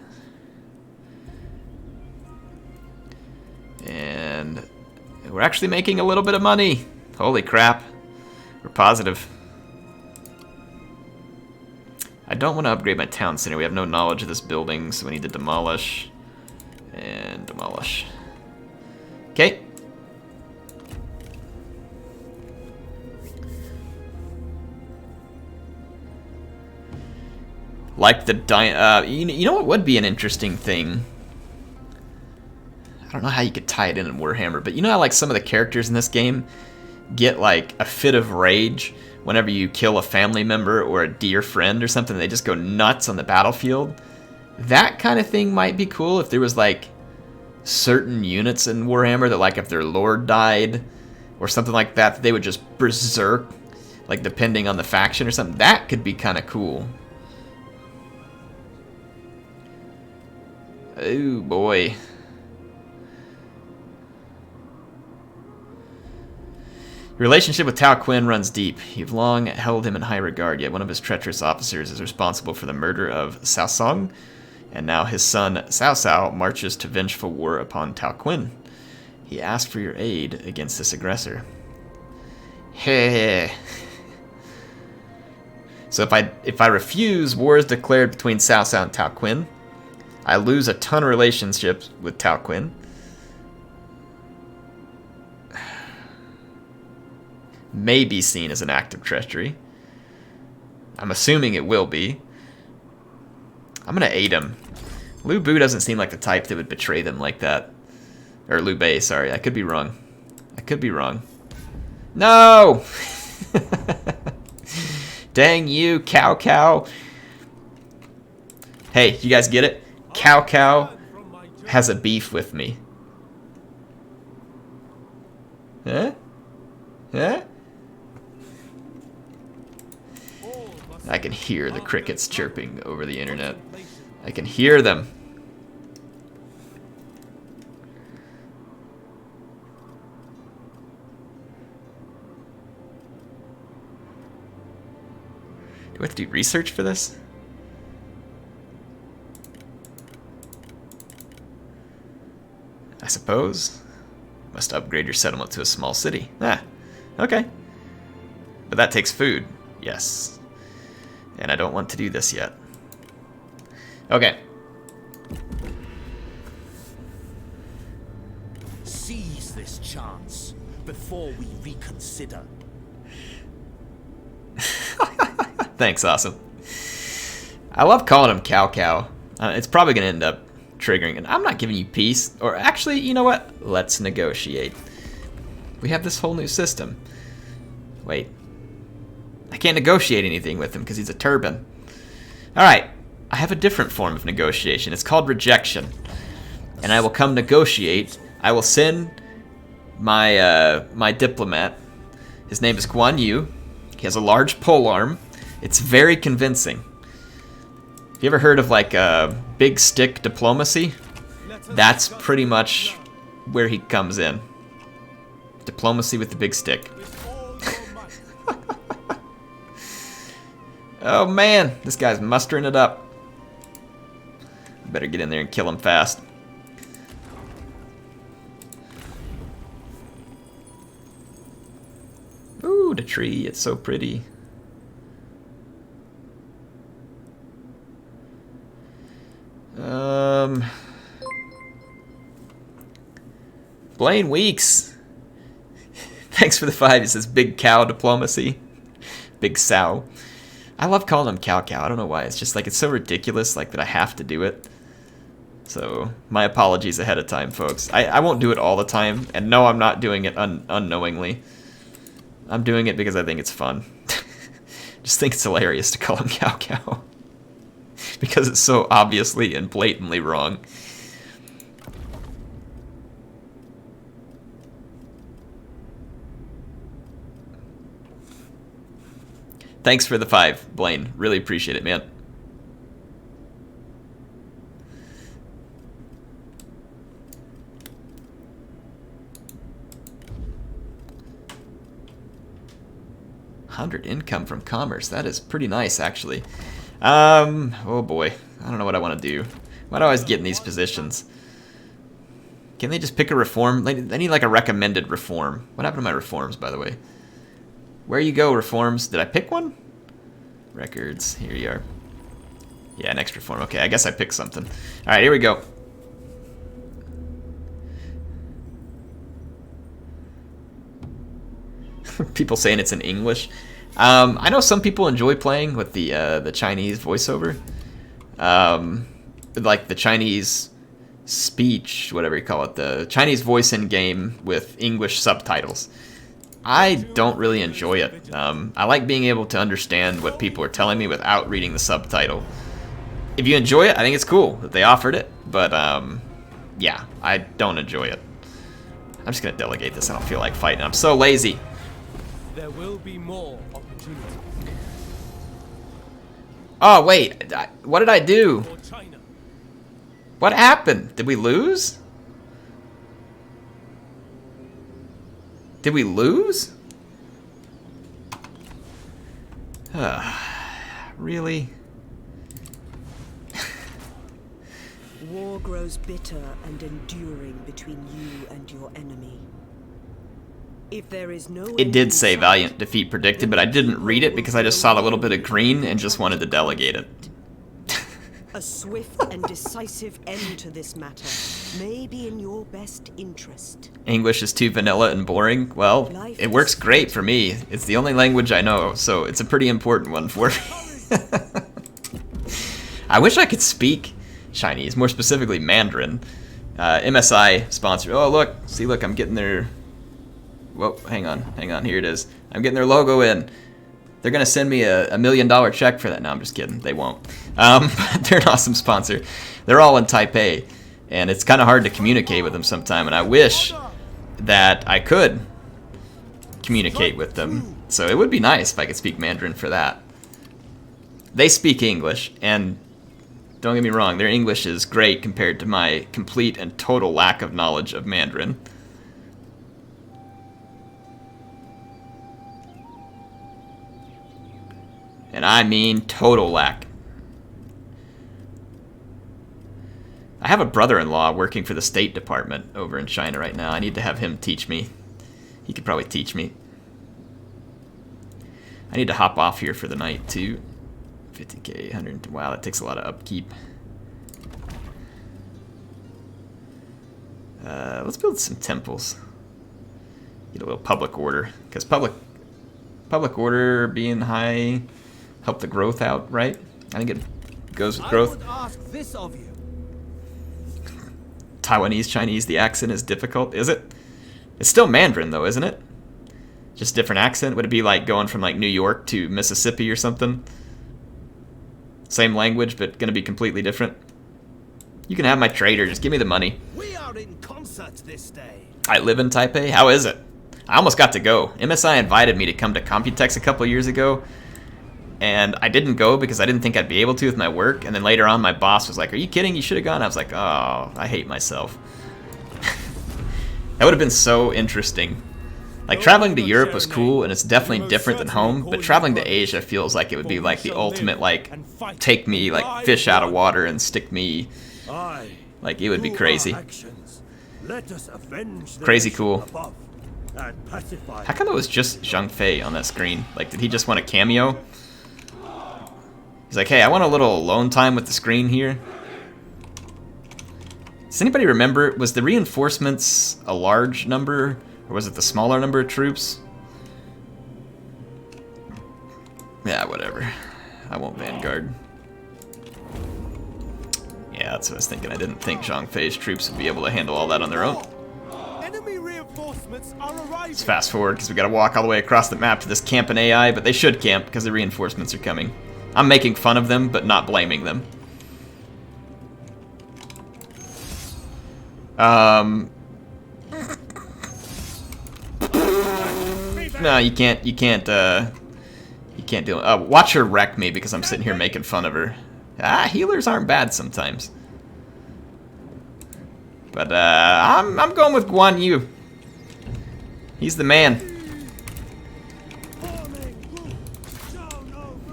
And we're actually making a little bit of money. Holy crap. We're positive. I don't want to upgrade my town center. We have no knowledge of this building, so we need to demolish. And demolish. Okay. Like the you know what would be an interesting thing? I don't know how you could tie it in Warhammer, but you know how like some of the characters in this game get like a fit of rage whenever you kill a family member or a dear friend or something? They just go nuts on the battlefield. That kind of thing might be cool if there was like certain units in Warhammer that like if their lord died or something like that, they would just berserk, like depending on the faction or something. That could be kind of cool. Oh boy. Your relationship with Tao Quinn runs deep. You've long held him in high regard, yet one of his treacherous officers is responsible for the murder of Cao Song, and now his son Cao Cao marches to vengeful war upon Tao Quinn. He asked for your aid against this aggressor. Heh. So if I refuse, war is declared between Cao Cao and Tao Quinn. I lose a ton of relationships with Tao Quinn. May be seen as an act of treachery. I'm assuming it will be. I'm gonna aid him. Liu Bei doesn't seem like the type that would betray them like that. Or Liu Bei, sorry. I could be wrong. No! Dang you, Cao Cao. Hey, you guys get it? Cao Cao has a beef with me. Huh? Huh? I can hear the crickets chirping over the internet. I can hear them. Do I have to do research for this? I suppose. Must upgrade your settlement to a small city. Ah, okay. But that takes food. Yes. And I don't want to do this yet. Okay. Seize this chance before we reconsider. Thanks, awesome. I love calling him Cao Cao. It's probably going to end up triggering. And I'm not giving you peace. Or actually, you know what? Let's negotiate. We have this whole new system. Wait. I can't negotiate anything with him because he's a turban. Alright. I have a different form of negotiation. It's called rejection. And I will come negotiate. I will send my my diplomat. His name is Guan Yu. He has a large polearm. It's very convincing. you ever heard of like big stick diplomacy? That's pretty much where he comes in. Diplomacy with the big stick. Oh man, this guy's mustering it up. Better get in there and kill him fast. Ooh, the tree, it's so pretty. Blaine Weeks. Thanks for the 5. He says big cow diplomacy. Big sow. I love calling him cow. I don't know why. It's just like it's so ridiculous like that I have to do it. So my apologies ahead of time, folks. I won't do it all the time. And no, I'm not doing it unknowingly. I'm doing it because I think it's fun. Just think it's hilarious to call him cow. Because it's so obviously and blatantly wrong. Thanks for the 5, Blaine. Really appreciate it, man. $100 income from commerce. That is pretty nice, actually. Oh boy. I don't know what I want to do. Why do I always get in these positions? Can they just pick a reform? I need like a recommended reform. What happened to my reforms, by the way? Where you go, reforms? Did I pick one? Records. Here you are. Yeah, next reform. Okay, I guess I picked something. Alright, here we go. People saying it's in English. I know some people enjoy playing with the Chinese voiceover. Like the Chinese speech, whatever you call it. The Chinese voice in game with English subtitles. I don't really enjoy it. I like being able to understand what people are telling me without reading the subtitle. If you enjoy it, I think it's cool that they offered it, but yeah, I don't enjoy it. I'm just gonna delegate this. I don't feel like fighting. I'm so lazy. There will be more opportunity. Oh wait, what did I do? For China. What happened? Did we lose? Did we lose? Really? War grows bitter and enduring between you and your enemy. If there is no It did say valiant defeat predicted, but I didn't read it because I just saw a little bit of green and just wanted to delegate it. A swift and decisive end to this matter may be in your best interest. English is too vanilla and boring. Well, it works great for me. It's the only language I know, so it's a pretty important one for me. I wish I could speak Chinese, more specifically Mandarin. MSI sponsor. Oh, look. See, look, I'm getting their... Whoa, hang on. Here it is. I'm getting their logo in. They're going to send me a $1 million check for that. No, I'm just kidding. They won't. They're an awesome sponsor. They're all in Taipei, and it's kind of hard to communicate with them sometime, and I wish that I could communicate with them. So it would be nice if I could speak Mandarin for that. They speak English, and don't get me wrong, their English is great compared to my complete and total lack of knowledge of Mandarin. And I mean total lack. I have a brother-in-law working for the State Department over in China right now. I need to have him teach me. He could probably teach me. I need to hop off here for the night too. 50k, 100. Wow, that takes a lot of upkeep. Let's build some temples. Get a little public order, because public order being high help the growth out, right? I think it goes with growth. I would ask this of you. Taiwanese, Chinese, the accent is difficult, is it? It's still Mandarin though, isn't it? Just different accent? Would it be like going from like New York to Mississippi or something? Same language, but gonna be completely different? You can have my trader, just give me the money. We are in concert this day. I live in Taipei, how is it? I almost got to go. MSI invited me to come to Computex a couple years ago, and I didn't go because I didn't think I'd be able to with my work. And then later on, my boss was like, "Are you kidding? You should have gone." I was like, "Oh, I hate myself." That would have been so interesting. Like, traveling to Europe was cool, and it's definitely different than home, but traveling to Asia feels like it would be like the ultimate, like, take me, like, fish out of water and stick me. Like, it would be crazy. Crazy cool. How come it was just Zhang Fei on that screen? Like, did he just want a cameo? He's like, "Hey, I want a little alone time with the screen here." Does anybody remember, was the reinforcements a large number, or was it the smaller number of troops? Yeah, whatever. I won't Vanguard. Yeah, that's what I was thinking. I didn't think Zhang Fei's troops would be able to handle all that on their own. Enemy reinforcements are arriving. Let's fast forward, because we gotta walk all the way across the map to this camping AI, but they should camp, because the reinforcements are coming. I'm making fun of them, but not blaming them. No, you can't do it. Watch her wreck me because I'm sitting here making fun of her. Healers aren't bad sometimes. But, I'm going with Guan Yu. He's the man.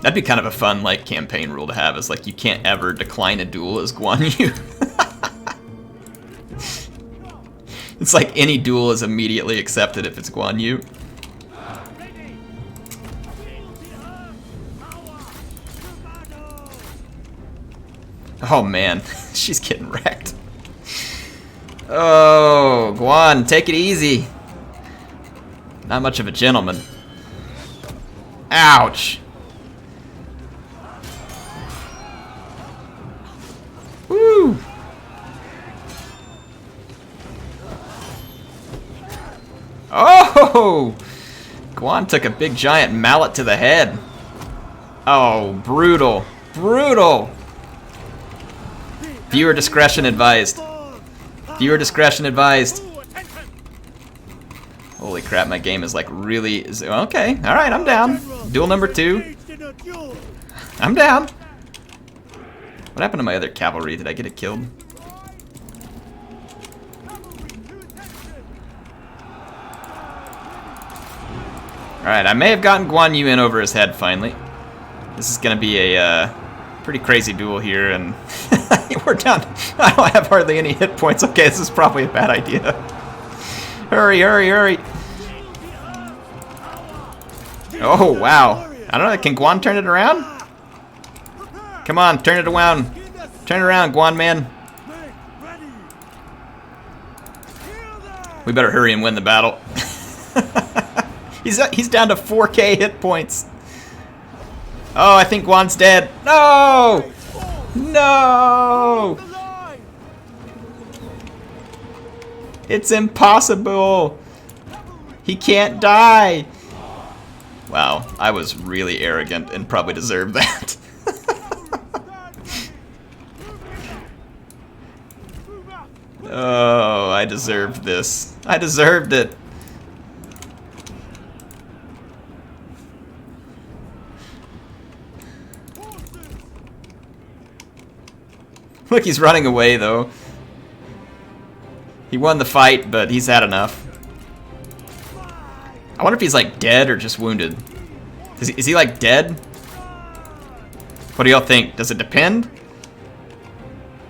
That'd be kind of a fun, like, campaign rule to have, is, like, you can't ever decline a duel as Guan Yu. It's like any duel is immediately accepted if it's Guan Yu. Oh man, she's getting wrecked. Oh, Guan, take it easy. Not much of a gentleman. Ouch. Woo. Oh! Guan took a big giant mallet to the head. Oh, brutal. Brutal! Viewer discretion advised. Viewer discretion advised. Holy crap, my game is like really... Okay, alright, I'm down. Duel number 2. I'm down. What happened to my other cavalry? Did I get it killed? Alright, I may have gotten Guan Yu in over his head finally. This is gonna be a pretty crazy duel here, and we're down. I don't have hardly any hit points. Okay, this is probably a bad idea. Hurry, hurry, hurry. Oh, wow. I don't know, can Guan turn it around? Come on, turn it around. Turn it around, Guan man. We better hurry and win the battle. He's down to 4K hit points. Oh, I think Guan's dead. No! No! It's impossible. He can't die. Wow, I was really arrogant and probably deserved that. Oh, I deserved this. I deserved it. Look, he's running away, though. He won the fight, but he's had enough. I wonder if he's, like, dead or just wounded. Is he like, dead? What do y'all think? Does it depend?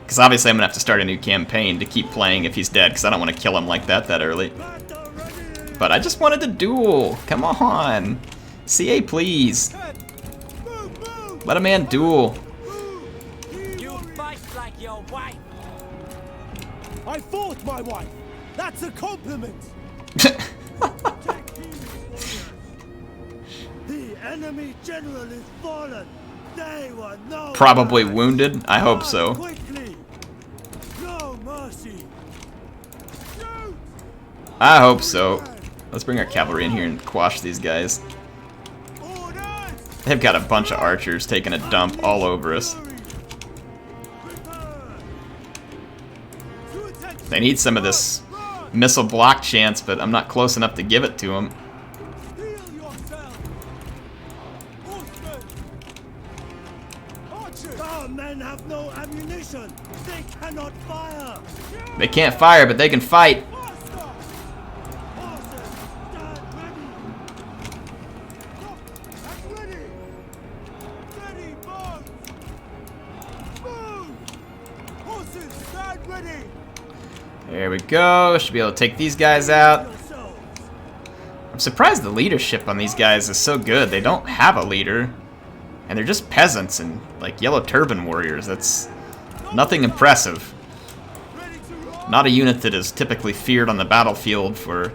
Because obviously I'm going to have to start a new campaign to keep playing if he's dead, because I don't want to kill him like that early. But I just wanted to duel. Come on. CA, please. Let a man duel. Your wife. I fought my wife. That's a compliment. The enemy general is fallen. They were no Probably wounded. I hope so. Quickly. No mercy. Shoot. I hope so. Let's bring our cavalry in here and quash these guys. They've got a bunch of archers taking a dump all over us. They need some of this missile block chance, but I'm not close enough to give it to them. Attention! They cannot fire! They can't fire, but they can fight. Faster! Horses, stand ready! Stop and ready! Ready, move! Move! Horses, stand ready! There we go. Should be able to take these guys out. Yourselves! I'm surprised the leadership on these guys is so good. They don't have a leader. And they're just peasants and, like, yellow turban warriors. That's nothing impressive. Ready to roll! Not a unit that is typically feared on the battlefield for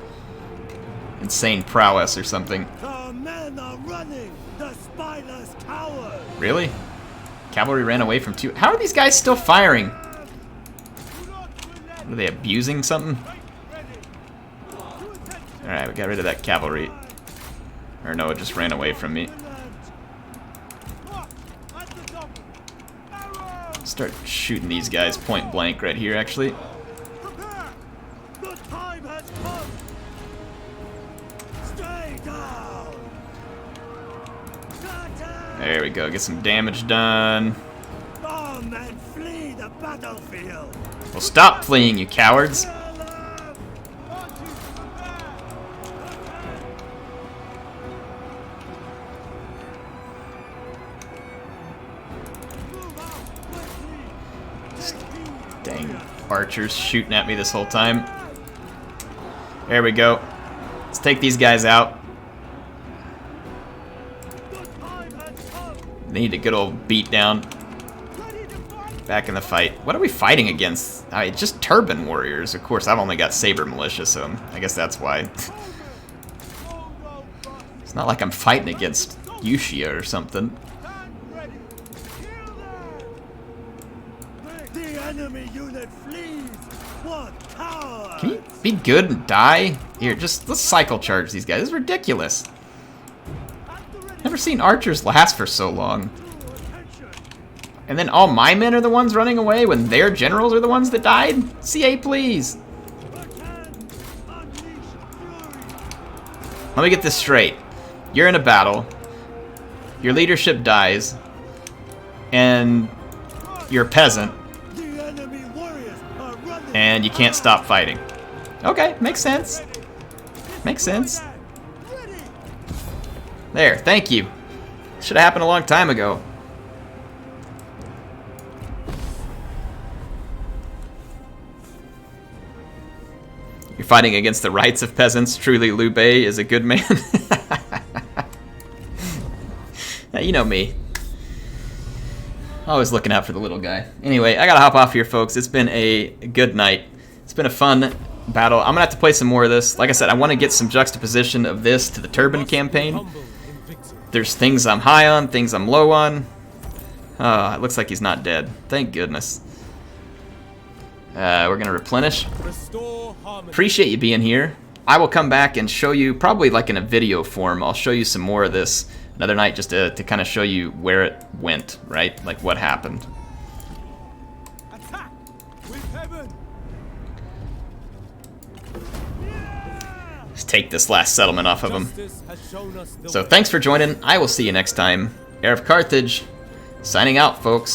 insane prowess or something. The men are running! The spineless coward! Really? Cavalry ran away from two. How are these guys still firing? Do not relent! Are they abusing something? Ready! To attention! Alright, we got rid of that cavalry. Or no, it just ran away from me. Relent! At the double! Arrows! Start shooting these guys point blank right here, actually. Prepare! The time has come! Stay down! Attack! There we go, get some damage done. Arm and flee the battlefield! Well, stop fleeing, you cowards. Kill them! Archers, prepare! Attack! Move out quickly! Take heed! Dang archers shooting at me this whole time. There we go. Let's take these guys out. The time has come! They need a good old beat down. Ready to fight! Back in the fight. What are we fighting against? Just turban warriors. Of course, I've only got saber militia, so I guess that's why. Oh no, bust! It's not like I'm fighting against Yushia or something. Stand ready! Kill them! The enemy unit flees! What cowards! Can you be good and die? Here, just let's cycle charge these guys. This is ridiculous. At the ready! Never seen archers last for so long. Attention! And then all my men are the ones running away when their generals are the ones that died? CA, please. Attend! Unleash fury! Let me get this straight. You're in a battle. Your leadership dies. And you're a peasant. The enemy warriors are running! And you can't stop fighting. Okay, makes sense. Makes sense. Ready! There, thank you. Should have happened a long time ago. You're fighting against the rights of peasants. Truly, Liu Bei is a good man. Now, you know me. Always looking out for the little guy. Anyway, I gotta hop off here, folks. It's been a good night. It's been a fun battle. I'm gonna have to play some more of this. Like I said, I want to get some juxtaposition of this to the Turban campaign. Humble in victory. There's things I'm high on, things I'm low on. It looks like he's not dead. Thank goodness. We're gonna replenish. Restore harmony. Appreciate you being here. I will come back and show you, probably like in a video form, I'll show you some more of this another night just to kind of show you where it went, right? Like what happened. Attack! With heaven! Let's take this last settlement off of him. Justice has shown us the So thanks for joining. I will see you next time. Heir of Carthage, signing out, folks.